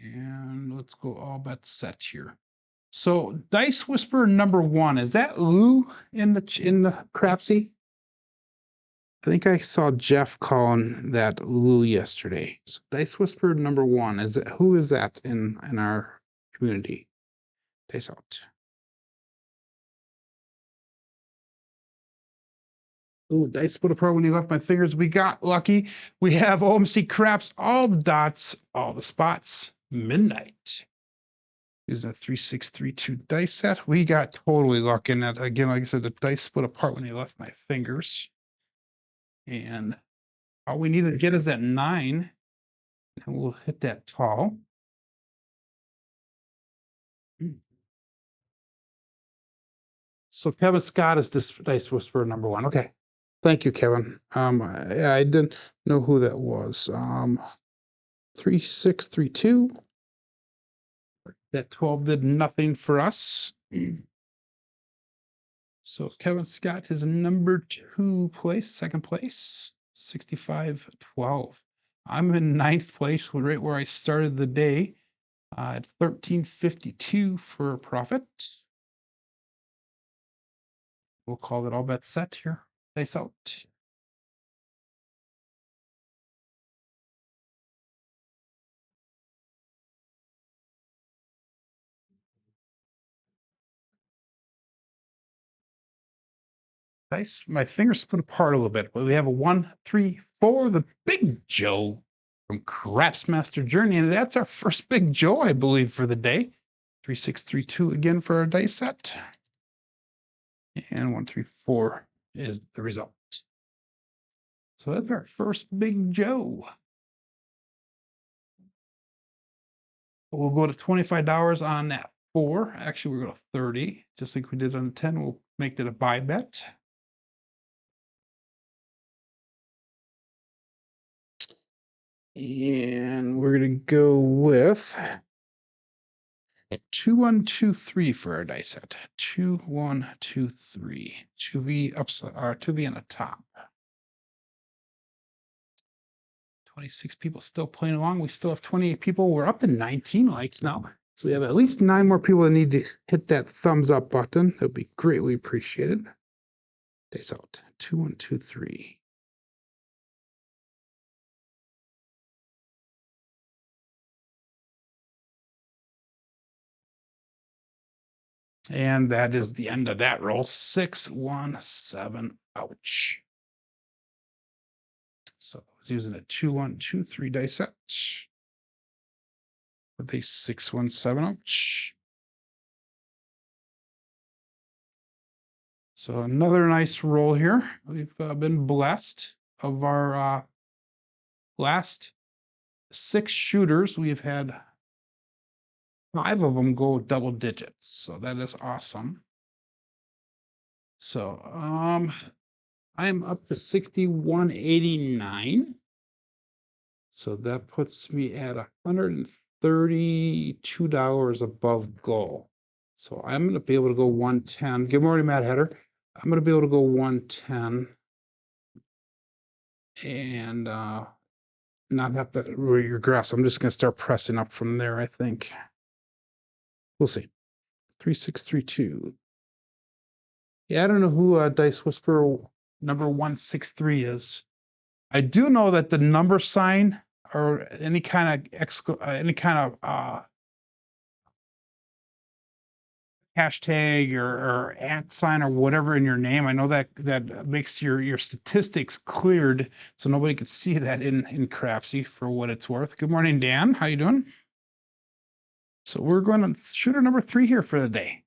And let's go all bets set here. So Dice Whisperer number 1, is that Lou in the Crapsee? I think I saw Jeff calling that Lou yesterday. So Dice Whisperer number 1, is it, who is that in our community? Dice out. Oh, dice split apart when you left my fingers. We got lucky. We have OMC Craps, all the dots, all the spots, midnight. Using a 3632 dice set. We got totally lucky in that. Again, like I said, the dice split apart when they left my fingers. And all we need to get is that 9. And we'll hit that tall. So Kevin Scott is this Dice Whisperer number 1. Okay. Thank you, Kevin. I didn't know who that was. 3632. That 12 did nothing for us. So Kevin Scott is number 2 place, second place, 6512. I'm in 9th place, right where I started the day, at 1352 for a profit. We'll call it all bets set here. Dice out. Dice, my fingers split apart a little bit, but we have a 1, 3, 4, the Big Joe from Craps Master Journey, and that's our first Big Joe, I believe, for the day. 3632 again for our dice set. And 1, 3, 4 is the result. So that's our first Big Joe. We'll go to $25 on that 4. Actually, we're going to 30, just like we did on the 10. We'll make that a buy bet. And we're going to go with 2, 1, 2, 3 for our dice set. 2, 1, 2, 3. 2V upside, or 2V on the top. 26 people still playing along. We still have 28 people. We're up to 19 likes now. So we have at least 9 more people that need to hit that thumbs up button. That would be greatly appreciated. Dice out. 2, 1, 2, 3. And that is the end of that roll. 6, 1, 7. Ouch. So I was using a 2, 1, 2, 3 dice set with a 6, 1, 7. Ouch. So another nice roll here. We've been blessed. Of our last 6 shooters, we've had 5 of them go double digits. So that is awesome. So I'm up to 6189. So that puts me at $132 above goal. So I'm going to be able to go 110. Good morning, Matt Header. I'm going to be able to go 110 and not have to regress. I'm just going to start pressing up from there, I think. We'll see. 3632. Yeah, I don't know who Dice Whisperer number 163 is. I do know that the number sign or any kind of hashtag or at sign or whatever in your name, I know that makes your statistics cleared so nobody could see that in Crapsee for what it's worth. Good morning, Dan. How you doing? So we're going to shooter number 3 here for the day.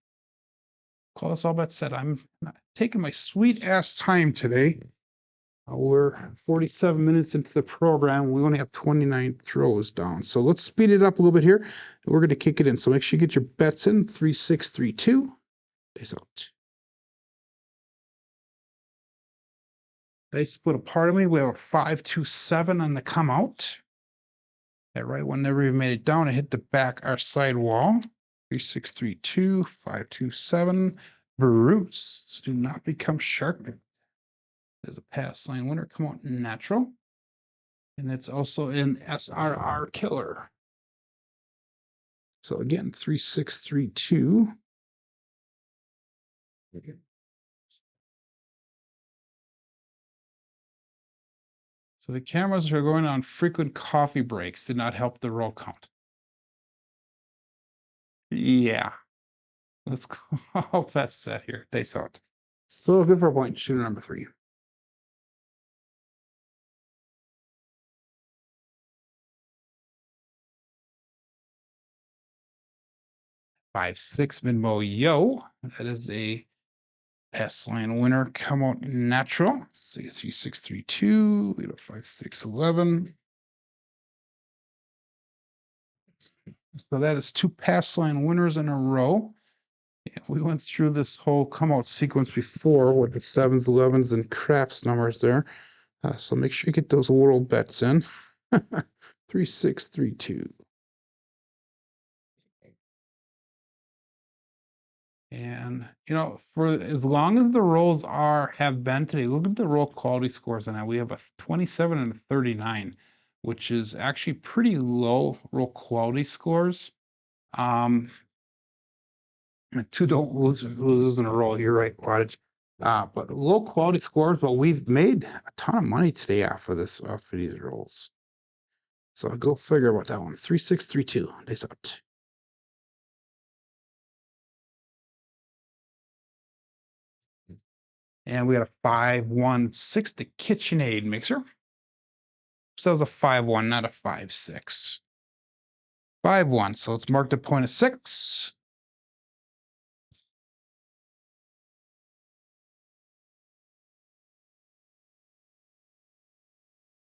Call this all bet set. I'm taking my sweet ass time today. We're 47 minutes into the program. We only have 29 throws down. So let's speed it up a little bit here. We're going to kick it in. So make sure you get your bets in. 3632. Peace out. Dice split apart of me. We have a 527 on the come out. That right one never even made it down. It hit the back our side wall. 3632, 527. Bruce. Do not become sharp. There's a pass line winner. Come out natural. And it's also an SRR killer. So again, 3632. Okay. So the cameras are going on frequent coffee breaks. Did not help the roll count. Yeah. Let's hope that's set here. Dice out. Still good for a point. Shooter number 3. 5-6 Minmo Yo. That is a pass line winner. Come out natural. See 3632. We have 5-6-11. So that is 2 pass line winners in a row. Yeah, we went through this whole come out sequence before with the 7s, 11s, and craps numbers there. So make sure you get those world bets in. 3632. And for as long as the rolls have been today, look at the roll quality scores on that. We have a 27 and a 39, which is actually pretty low roll quality scores. 2 don't lose in a row. You're right, Wattage. But low quality scores, but we've made a ton of money today for these rolls. So go figure about that one. 3632. Nice out. And we got a 5-1-6, the KitchenAid mixer. So that was a 5-1, not a 5-6. 5-1. So let's mark the point of 6.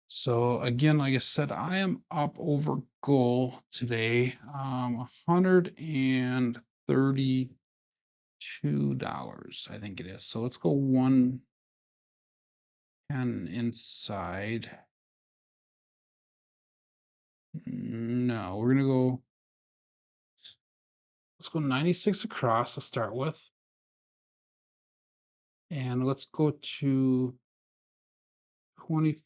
So again, like I said, I am up over goal today. $132, I think it is. So let's go 110 inside. No, we're gonna go. Let's go 96 across to start with. And let's go to $24,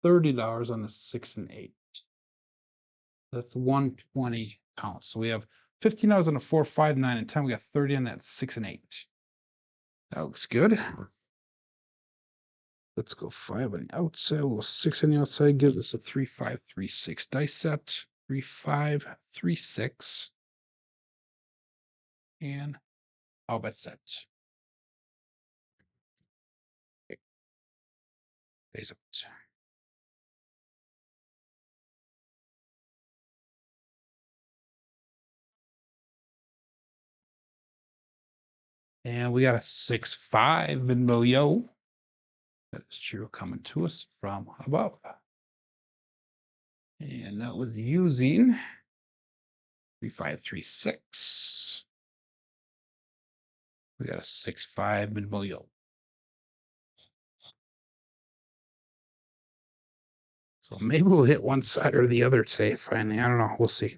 $30 on the 6 and 8. That's 120 counts. So we have $15 on a 4, 5, 9, and 10. We got 30 on that 6 and 8. That looks good. Let's go 5 on the outside. Well, 6 on the outside gives us a 3, 5, 3, 6 dice set. 3, 5, 3, 6. And I'll bet set. Okay. Face out. And we got a 6-5 in Milio. That is true, coming to us from above. And that was using 3536. We got a 6-5 in Milio. So maybe we'll hit one side or the other today. Finally, I don't know. We'll see.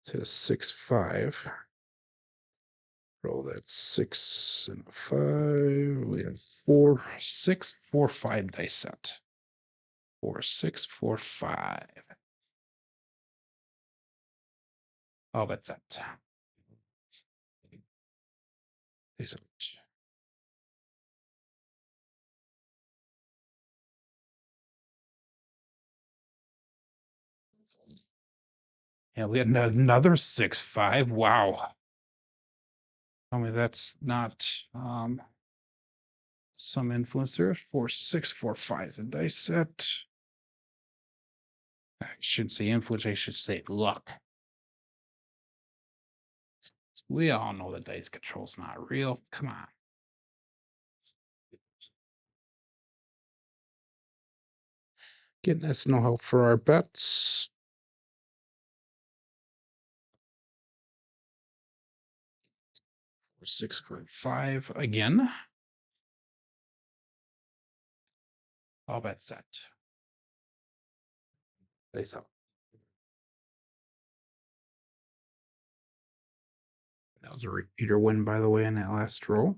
Let's hit a 6-5. Roll that 6 and a 5. We have 4, 6, 4, 5 dice set. 4, 6, 4, 5. Oh, that's it. Dice out. Yeah, we had another 6-5. Wow. Tell me that's not some influencer. 4, 6, 4, 5 is a dice set. I shouldn't say influence, I should say luck. We all know that dice control's not real. Come on. Getting us no help for our bets. 4, 6, 4, 5 again. All bet set. Face up. That was a repeater win, by the way, in that last roll.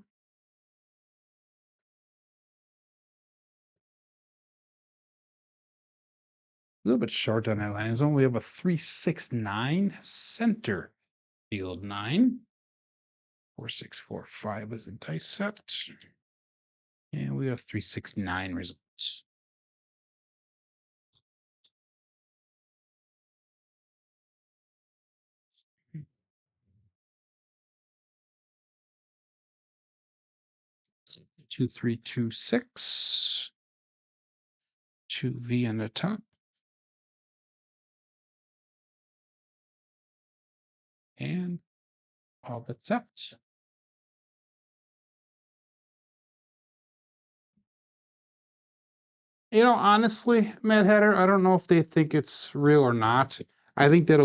A little bit short on that landing zone. We have a 3-6-9 center field 9. 4, 6, 4, 5 is a dice set. And we have 3-6-9 results. Two, 3, 2, 6. 2V on the top. And all but set. Honestly, Mad Hatter, I don't know if they think it's real or not. I think that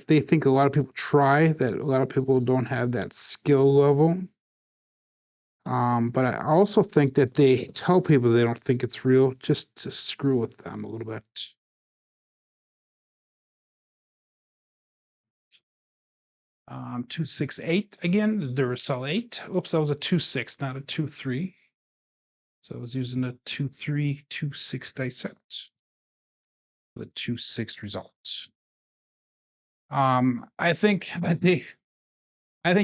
they think a lot of people try, that a lot of people don't have that skill level. But I also think that they tell people they don't think it's real just to screw with them a little bit. 2-6-8 again, the Duracell 8. Oops, that was a 2-6, not a 2-3. So I was using a 2-3, 2-6 dice set. The 2-6 result. I think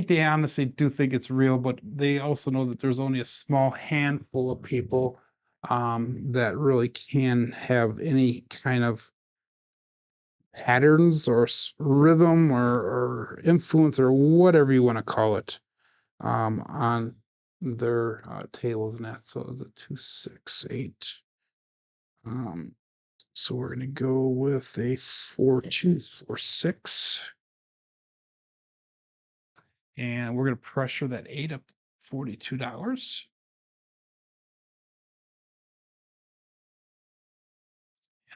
they honestly do think it's real, but they also know that there's only a small handful of people that really can have any kind of patterns or rhythm or influence or whatever you want to call it on their tables and that. So it's a 2-6-8. So we're going to go with a 4-2-4-6. And we're going to pressure that 8 up to $42.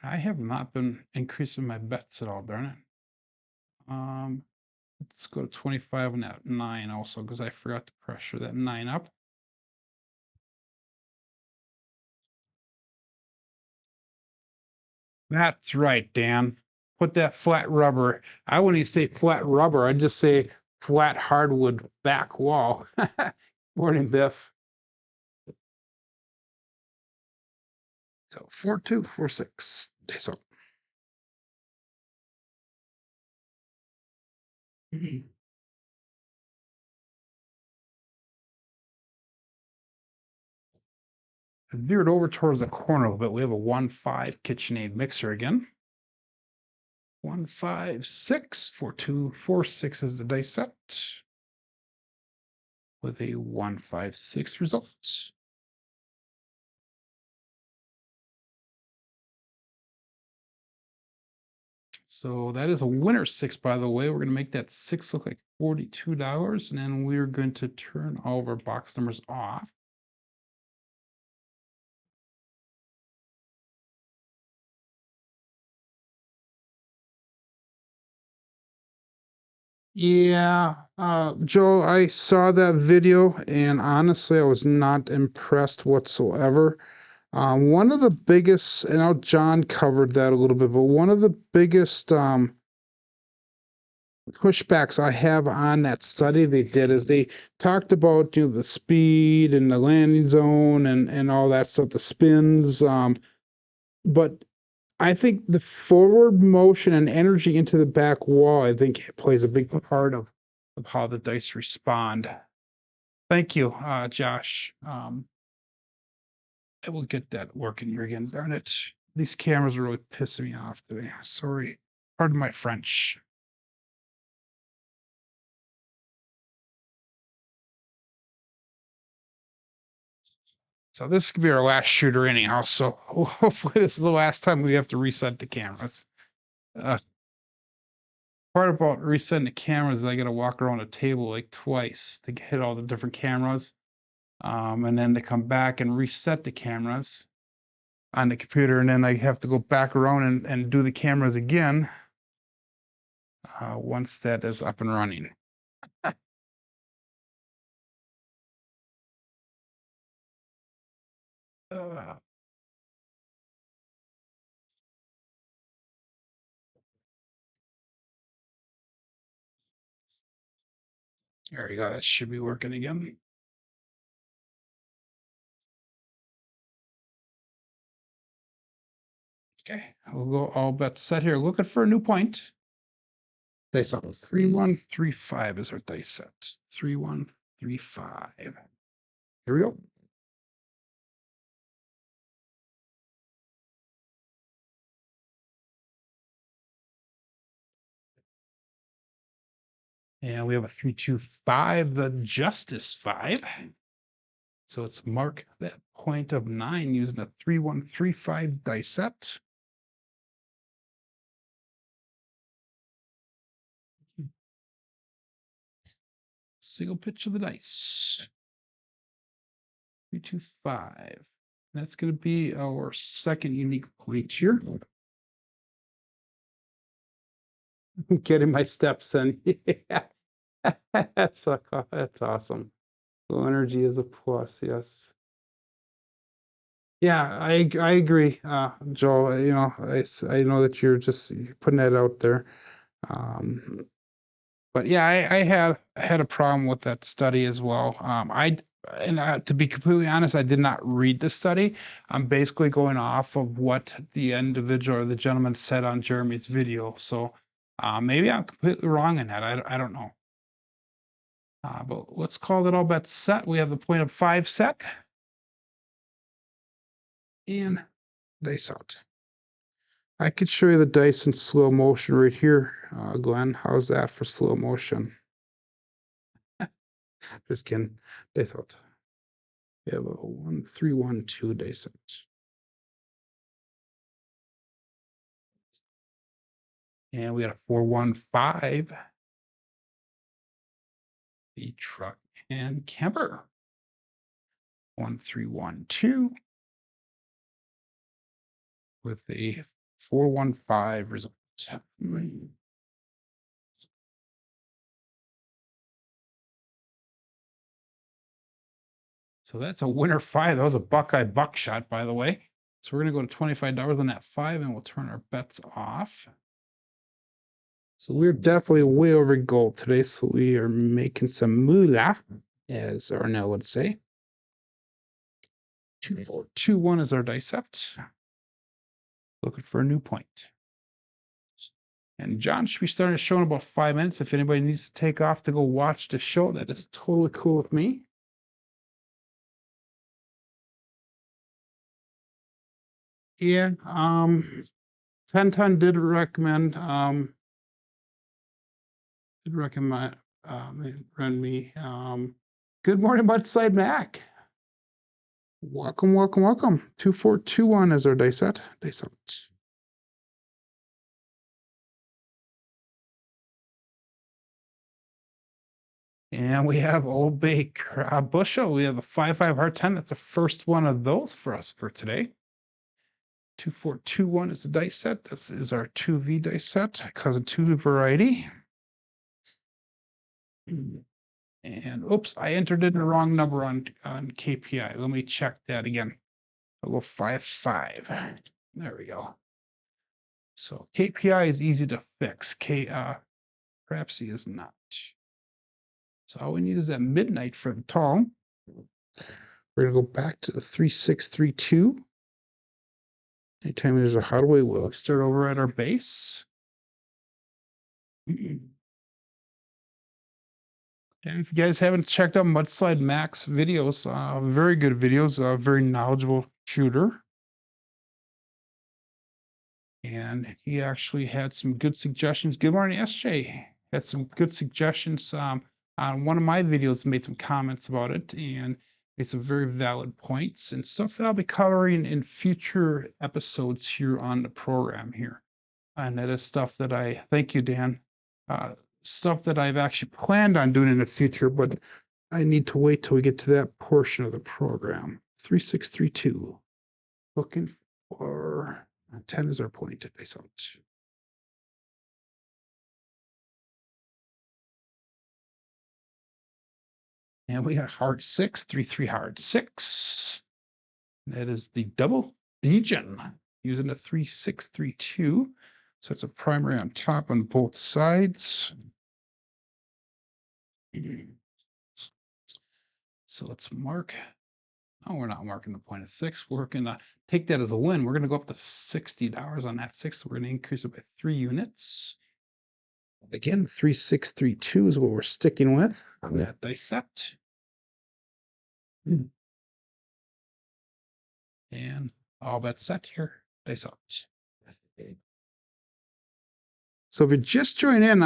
And I have not been increasing my bets at all, darn it. Let's go to 25 and that 9 also, because I forgot to pressure that 9 up. That's right, Dan. Put that flat rubber. I wouldn't even say flat rubber. I'd just say flat hardwood back wall. Morning, Biff. So 4-2-4-6. Days up. Veered over towards the corner of it. We have a 1-5 KitchenAid mixer again. 1-5-6. 4-2-4-6 is the dice set. With a 1-5-6 result. So that is a winner 6, by the way. We're going to make that 6 look like $42, and then we're going to turn all of our box numbers off. Yeah, Joel, I saw that video, and honestly, I was not impressed whatsoever. One of the biggest, and now John covered that a little bit, but one of the biggest pushbacks I have on that study they did is they talked about the speed and the landing zone and all that stuff, the spins. But I think the forward motion and energy into the back wall, I think, plays a big part of how the dice respond. Thank you, Josh. I will get that working here again. Darn it. These cameras are really pissing me off today. Sorry. Pardon my French. So this could be our last shooter anyhow. So hopefully this is the last time we have to reset the cameras. Uh, Part about resetting the cameras is I got to walk around a table like twice to hit all the different cameras. And then to come back and reset the cameras on the computer. And then I have to go back around and do the cameras again once that is up and running. Uh, there you go. That should be working again. Okay, we'll go all bets set here. Looking for a new point. Dice up 3135 is our dice set. 3135. Here we go. And we have a 325, the Justice 5. So let's mark that point of 9 using a 3135 dice set. Single pitch of the dice. 325. That's going to be our second unique point here. Getting my steps in. Yeah. that's awesome. Low energy is a plus, yes. Yeah, I agree, Joel. I know that you're just putting that out there. But yeah, I had a problem with that study as well. To be completely honest, I did not read the study. I'm basically going off of what the individual or the gentleman said on Jeremy's video. So maybe I'm completely wrong in that. I don't know. But let's call that all bets set. We have the point of 5 set. And dice out. I could show you the dice in slow motion right here, Glenn. How's that for slow motion? Just kidding. Dice out. We have a 1-3-1-2 dice out. And we got a 4-1-5. The truck and camper. 1-3-1-2. With a 4-1-5 result. So that's a winner 5. That was a Buckeye buckshot, by the way. So we're going to go to $25 on that 5, and we'll turn our bets off. So we're definitely way over gold today. So we are making some moolah, as Arnell would say. 2-4-2-1 is our dice set. Looking for a new point. And John should be starting the show in about 5 minutes. If anybody needs to take off to go watch the show, that is totally cool with me. Yeah, 1010 did recommend me. Good morning, Mudside Mac. Welcome, welcome, welcome. 2-4-2-1 is our dice set. Dice out. And we have Old Bay Bushel. We have a 5-5 hard 10. That's the first one of those for us for today. 2421 is the dice set. This is our 2V dice set, cousin 2 variety. And oops, I entered in the wrong number on KPI. Let me check that again. I'll go 5-5. There we go. So KPI is easy to fix. Crapsee is not. So all we need is that midnight for the tall. We're gonna go back to the 3632. Anytime there's a Hardway, we'll start over at our base. And if you guys haven't checked out Mudslide Max videos, very good videos, very knowledgeable shooter. And he actually had some good suggestions. Good morning, SJ. Had some good suggestions on one of my videos, made some comments about it and made some very valid points and stuff that I'll be covering in future episodes here on the program here. And that is stuff that thank you, Dan, stuff that I've actually planned on doing in the future, but I need to wait till we get to that portion of the program. 3632. Looking for 10 is our point today. So and we got hard 6, 3-3 hard 6. That is the double Legion using a 3-6-3-2. So it's a primary on top on both sides. So let's mark. Oh, we're not marking the point of 6. We're going to take that as a win. We're going to go up to $60 on that 6. So we're going to increase it by 3 units. Again, 3-6-3-2 is what we're sticking with on that dice set. And all bets set here. Dice out. So if you just join in,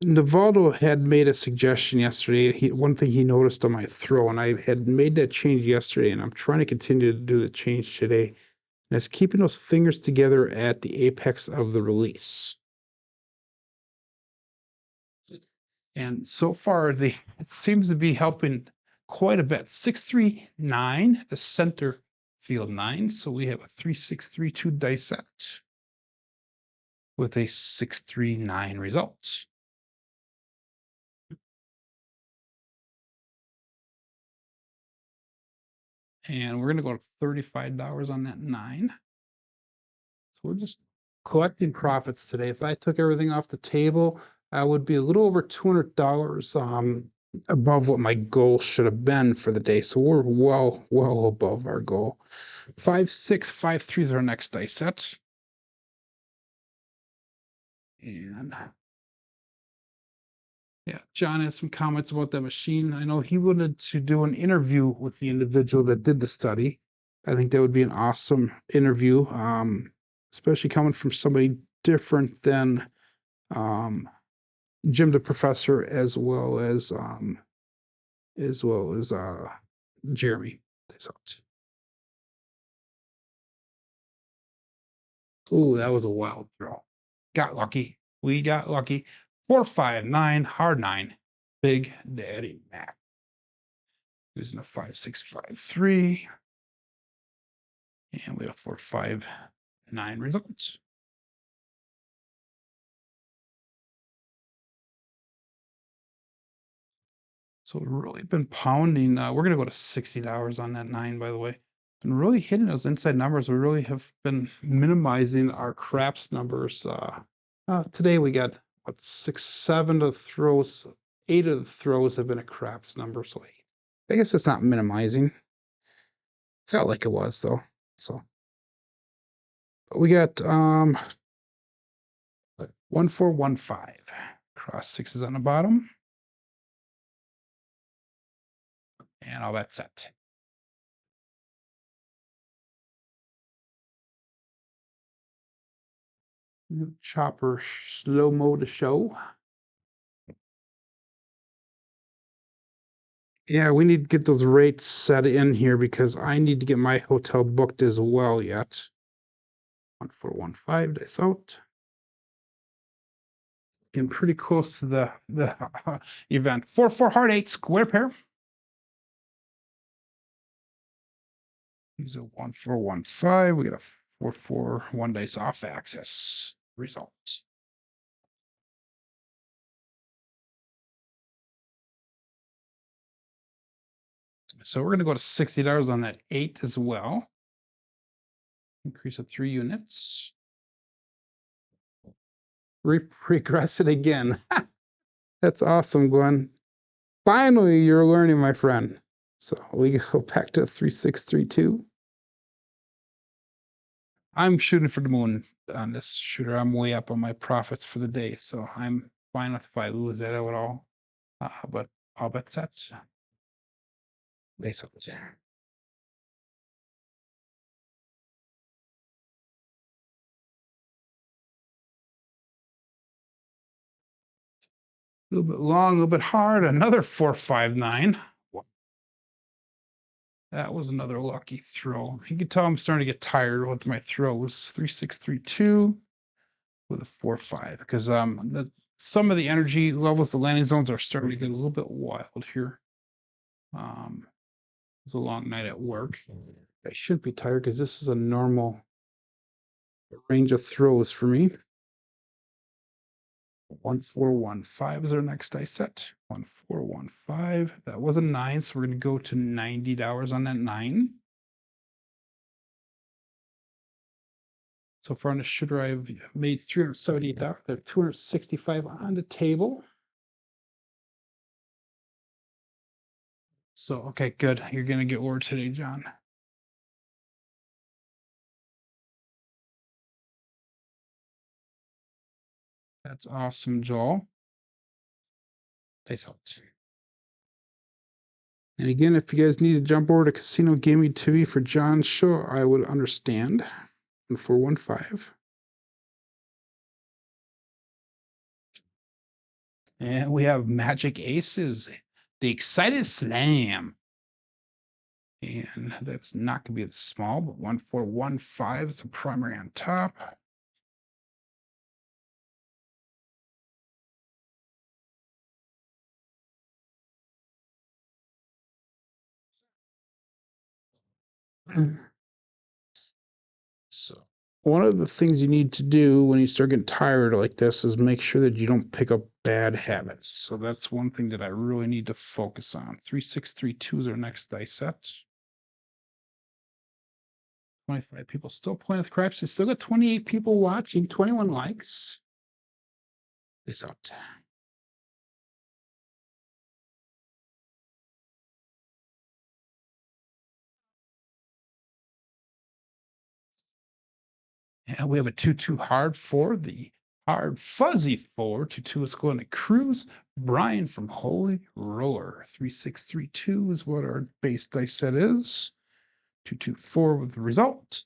Navaldo had made a suggestion yesterday. One thing he noticed on my throw, and I had made that change yesterday, and I'm trying to continue to do the change today. And it's keeping those fingers together at the apex of the release. And so far, it seems to be helping quite a bit. 6-3-9, the center field 9. So we have a 3-6-3-2 dice set with a 6-3-9 result. And we're going to go to $35 on that 9. So we're just collecting profits today. If I took everything off the table, I would be a little over $200 above what my goal should have been for the day. So we're well above our goal. 5-6-5-3 is our next dice set. And yeah, John has some comments about that machine. I know he wanted to do an interview with the individual that did the study. I think that would be an awesome interview, especially coming from somebody different than Jim the Professor, as well as Jeremy. Ooh, that was a wild throw. Got lucky. We got lucky. 4-5-9 hard 9. Big Daddy Mac. Using a 5-6-5-3. And we have 4-5-9 results. So we've really been pounding. We're going to go to $60 on that 9, by the way. And really hitting those inside numbers. We really have been minimizing our craps numbers. Today we got, 7 of the throws. 8 of the throws have been a craps number. So I guess it's not minimizing. Felt like it was, though. So we got 1-4-1-5. Cross 6s on the bottom. And all that set. Chopper slow-mo to show. Yeah, we need to get those rates set in here because I need to get my hotel booked as well yet. 1-4-1-5, dice out. Getting pretty close to the event. 4-4 hard 8 square pair. Use a 1-4-1-5. We got a 4-4 one dice off axis result. So we're going to go to $60 on that 8 as well. Increase it 3 units. Regress it again. That's awesome, Glenn. Finally, you're learning, my friend. So we go back to 3632. I'm shooting for the moon on this shooter. I'm way up on my profits for the day, so I'm fine if I lose that at all. But I'll bet set. Base up there. A little bit long, a little bit hard. Another 4-5-9. That was another lucky throw. You can tell I'm starting to get tired with my throws. 3-6-3-2 with a 4-5 because some of the energy levels, the landing zones are starting to get a little bit wild here. It's a long night at work. I should be tired because this is a normal range of throws for me. 1-4-1-5 is our next dice set. 1-4-1-5. That was a 9, so we're going to go to $90 on that 9. So far on the shooter, I've made $378. There are $265 on the table. So, okay, good. You're going to get word today, John. That's awesome, Joel. Face out. And again, if you guys need to jump over to Casino Gaming TV for John's show, I would understand. 4-1-5. And we have Magic Aces, the Excited Slam. And that's not going to be the small, but 1-4-1-5 is the primary on top. So one of the things you need to do when you start getting tired like this is make sure that you don't pick up bad habits. So that's one thing that I really need to focus on. 3-6-3-2 is our next dice set. 25 people still playing with Crapsee. Still got 28 people watching, 21 likes. This out. And we have a 2-2 hard 4, the hard fuzzy 4. 2-2 is going to Cruise. Brian from Holy Roller. 3-6-3-2 is what our base dice set is. 2-2-4 with the result.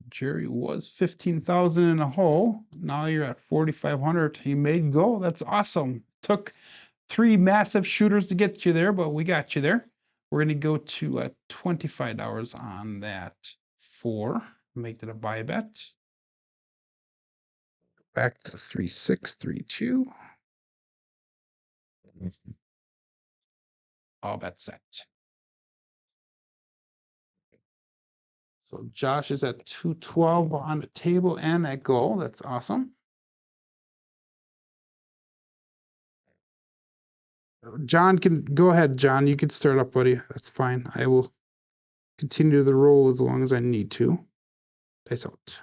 Jerry was 15,000 in a hole. Now you're at 4,500. He made go. That's awesome. Took 3 massive shooters to get you there, but we got you there. We're going to go to $25 on that 4. Make that a buy bet. Back to 3-6-3-2. All bet set. So Josh is at 212 on the table and at goal. That's awesome. John can go ahead, John. You can start up, buddy. That's fine. I will continue the roll as long as I need to. Dice out.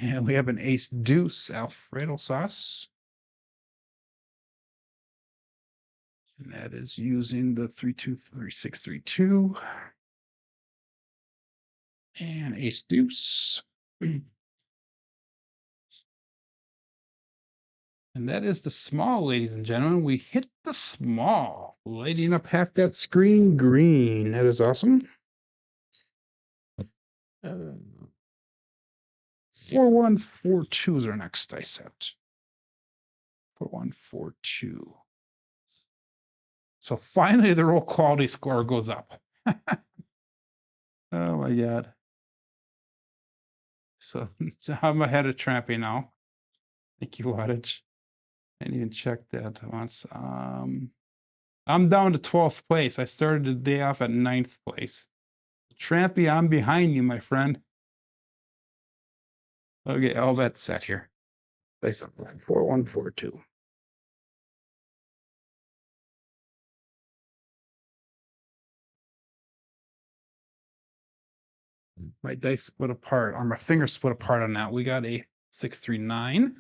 And we have an ace deuce Alfredo sauce. And that is using the 3-2-3-6-3-2. And ace deuce. And that is the small, ladies and gentlemen. We hit the small, lighting up half that screen green. That is awesome. 4-1-4-2 is our next dice set. 4-1-4-2. So finally, the roll quality score goes up. Oh my God. So I'm ahead of Trampy now. Thank you, Wattage. I didn't even check that once. I'm down to 12th place. I started the day off at 9th place. Trampy, I'm behind you, my friend. Okay, all that set here. Place up 4142. My dice split apart, or my fingers split apart on that. We got a 639.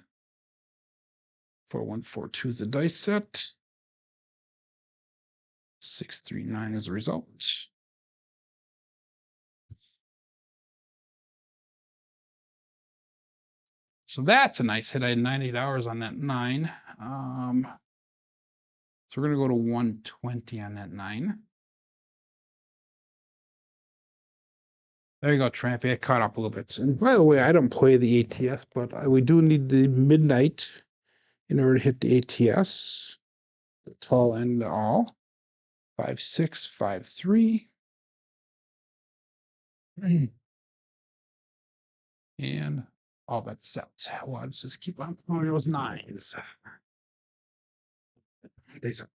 4142 is the dice set. 639 is the result. So that's a nice hit. I had 98 hours on that 9. So we're going to go to 120 on that 9. There you go, Trampy. I caught up a little bit. And by the way, I don't play the ATS, but we do need the midnight in order to hit the ATS. The tall end all. 5653. And all that's set. Well, let's just keep on throwing those 9s. These are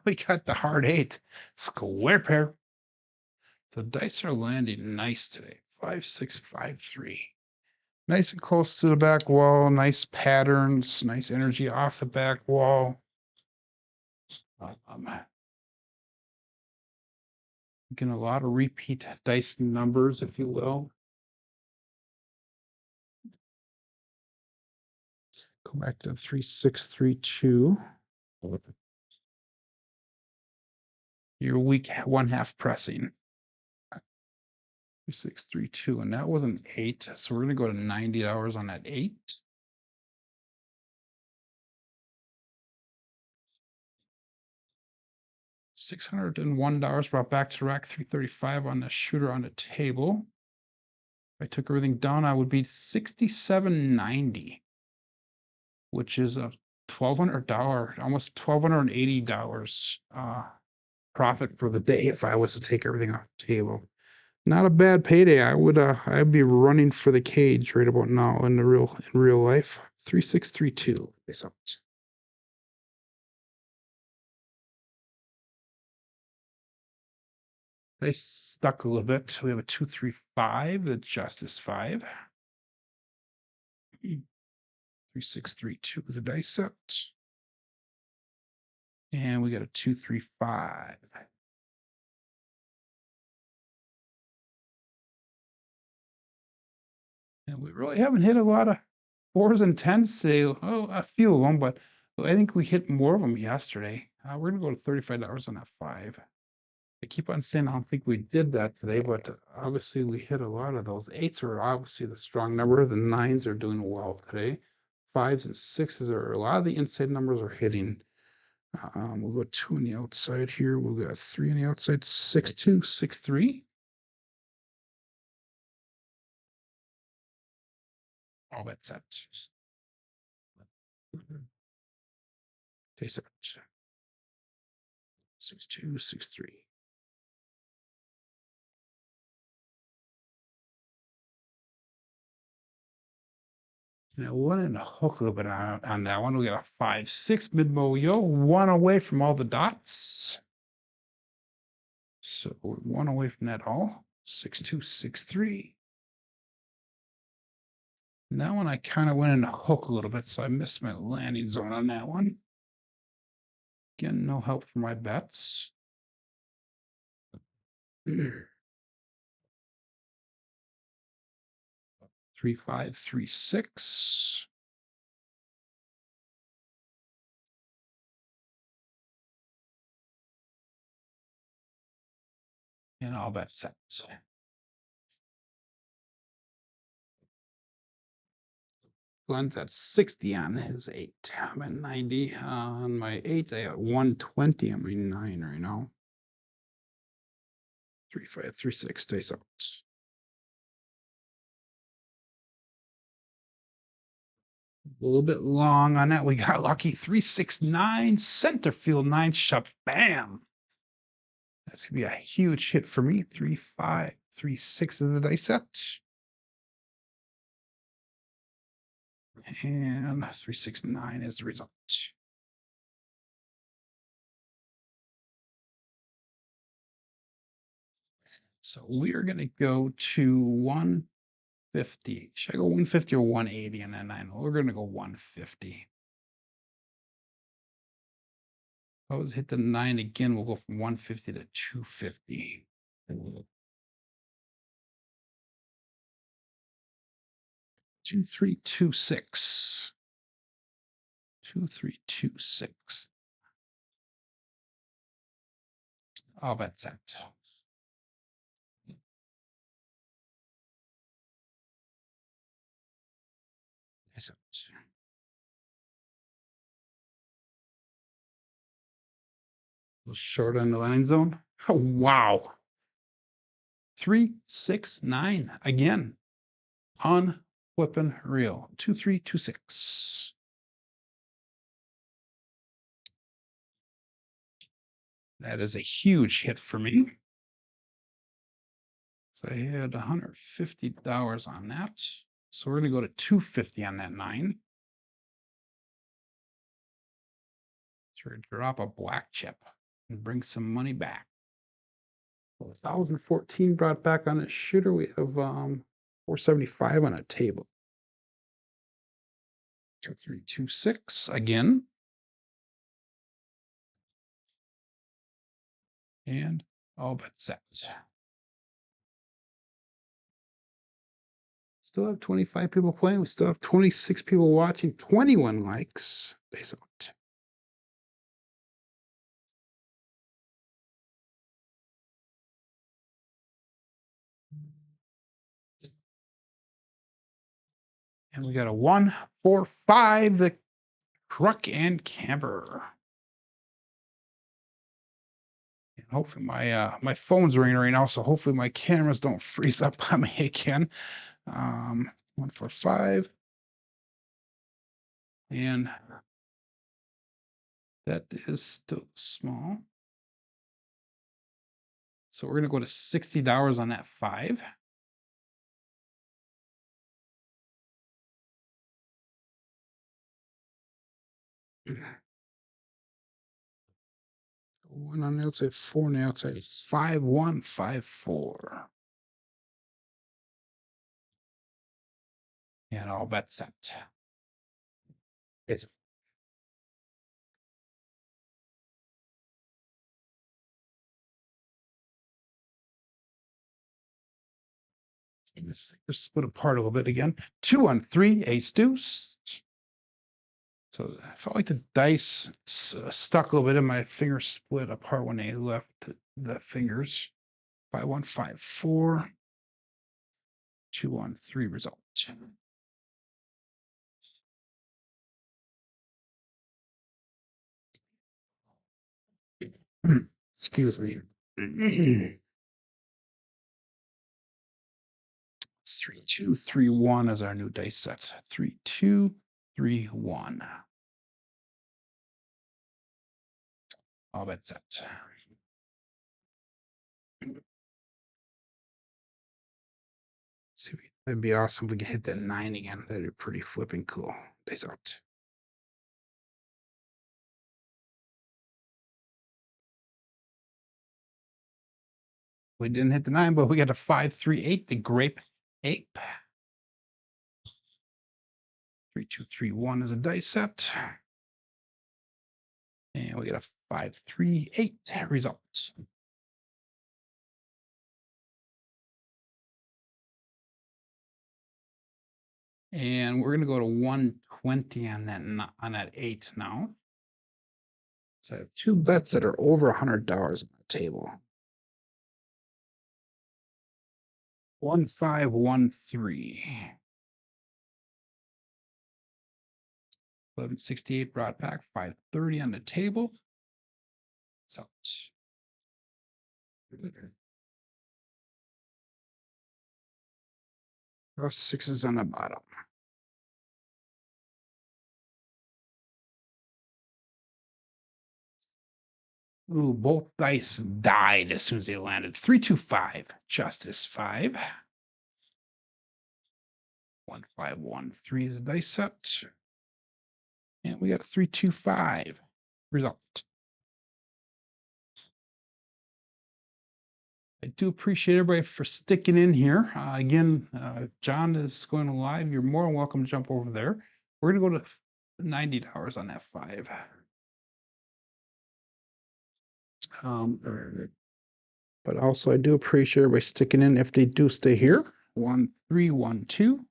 we got the hard 8. Square pair. The dice are landing nice today. 5653. Nice and close to the back wall. Nice patterns. Nice energy off the back wall. Getting a lot of repeat dice numbers, if you will. Go back to 3632. Your weak 1/2 pressing. 3632, and that was an 8. So we're going to go to 90 hours on that 8. $601 brought back to the rack. 335 on the shooter on the table. If I took everything down, I would be 67.90, which is a $1,200, almost $1,280 profit for the day if I was to take everything off the table. Not a bad payday. I'd be running for the cage right about now in real life. 3632. They stuck a little bit. We have a 235, the Justice 5. 3632 is a dice set. And we got a 235. And we really haven't hit a lot of 4s and 10s today. Oh, a few of them, but I think we hit more of them yesterday. We're going to go to $35 on that 5. I keep on saying I don't think we did that today, but obviously we hit a lot of those. 8s are obviously the strong number. The 9s are doing well today. 5s and 6s are a lot of the inside numbers are hitting. We'll go 2 on the outside here. We'll got 3 on the outside. 6-2, 6-3. All that's set. Taste it. 6-2, 6-3. Now, one in a hook a little bit on that one. We got a 5-6 mid-mo-yo, 1 away from all the dots. So we're 1 away from that all. 6-2, 6-3. And that one I kind of went in a hook a little bit, so I missed my landing zone on that one. Again, no help for my bets. 3-5-3-6. And all bet sets. Glenn's at 60 on his 8. I'm at 90 on my 8. I got 120 on my 9 right now. 3536 stays out. A little bit long on that. We got lucky. 369 center field 9 shabam. That's gonna be a huge hit for me. 3536 is the dice set. And 369 is the result. So we are going to go to 150. Should I go 150 or 180 on that 9? We're going to go 150. If I was hit the 9 again, we'll go from 150 to 250. 2326. 2326. I'll bet that. Is it? Short on the line zone. Oh, wow. 369 again. On whipping real. 2326. That is a huge hit for me. So I had $150 on that. So we're going to go to 250 on that 9. So we're going to drop a black chip and bring some money back. 1,014 brought back on a shooter. We have 475 on a table. 2326 again. And all but set. Still have 25 people playing. We still have 26 people watching, 21 likes. Days out. And we got a 1, 4, 5, the truck and camper. And hopefully my phone's ringing right now, so hopefully my cameras don't freeze up on me again. 1, 4, 5. And that is still small. So we're going to go to $60 on that 5. One on the outside, 4 on the outside, 5, 1, 5, 4. And all bet set. It's just split apart a little bit again. 2 on 3, ace deuce. So I felt like the dice stuck a little bit in my finger, split apart when they left the fingers. 5, 1, 5, 4. 2 on 3 result. Excuse me. 3, 2, 3, 1 is our new dice set. 3, 2, 3, 1. All bet set. See, it'd be awesome if we could hit that 9 again. That'd be pretty flipping cool. Days out. We didn't hit the 9, but we got a 5, 3, 8, the grape ape. 3, 2, 3, 1 is a dice set. And we got a 5, 3, 8 result. And we're gonna go to 120 on that 8 now. So I have 2 bets that are over $100 on the table. 1, 5, 1, 3. 1168 brought back 530 on the table. So 6s on the bottom. Ooh, both dice died as soon as they landed. 3, 2, 5. Justice 5. 1, 5, 1, 3 is the dice set. And we got a 3, 2, 5 result. I do appreciate everybody for sticking in here. Again, John is going live. You're more than welcome to jump over there. We're going to go to $90 on F5. But also, I do appreciate everybody sticking in if they do stay here. 1, 3, 1, 2.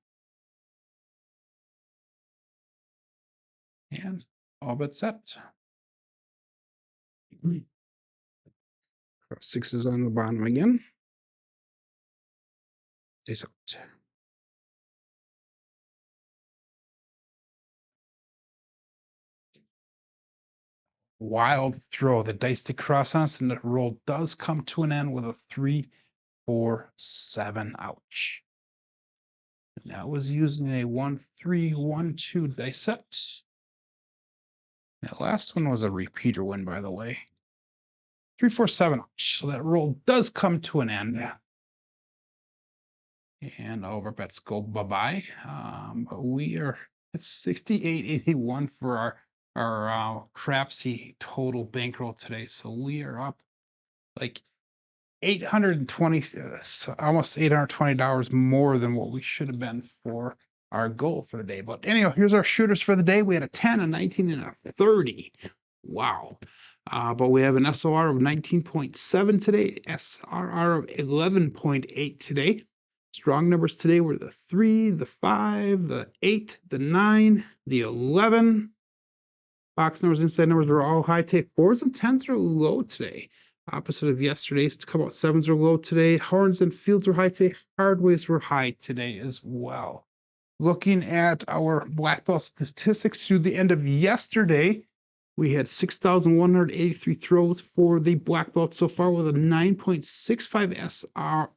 And all but set. 6s on the bottom again. Stays out. Wild throw. The dice to cross on us, and the roll does come to an end with a 3, 4, 7. Ouch. And that was using a 1, 3, 1, 2 dice set. That last one was a repeater win, by the way. 3, 4, 7. Ouch. So that roll does come to an end. And all of our bets go bye-bye. But we are at 68.81 for our Crapsee total bankroll today. So we are up like 820, almost $820 more than what we should have been for our goal for the day. But anyhow, here's our shooters for the day. We had a 10, a 19, and a 30. Wow. But we have an SOR of 19.7 today, SRR of 11.8 today. Strong numbers today were the 3, the 5, the 8, the 9, the 11. Box numbers, inside numbers were all high today. 4s and 10s are low today. Opposite of yesterday's. To come out, 7s are low today. Horns and fields were high today. Hardways were high today as well. Looking at our black belt statistics through the end of yesterday, we had 6,183 throws for the black belt so far with a 9.65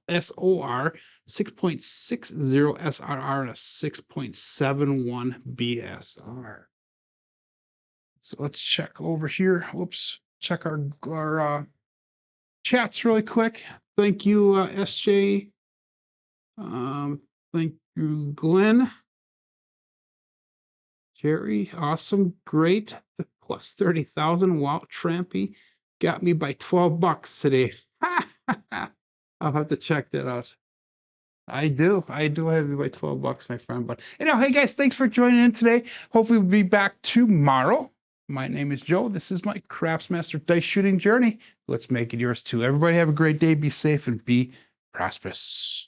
SOR, 6.60 SRR, and a 6.71 BSR. So let's check over here. Whoops. Check our chats really quick. Thank you, SJ. Thank you, Glenn. Jerry, awesome, great. Plus 30,000. Wow, Trampy got me by $12 today. I'll have to check that out. I do have you by $12, my friend. But anyhow, hey guys, thanks for joining in today. Hopefully we'll be back tomorrow. My name is Joe. This is my Craftsmaster dice shooting journey. Let's make it yours too. Everybody have a great day. Be safe and be prosperous.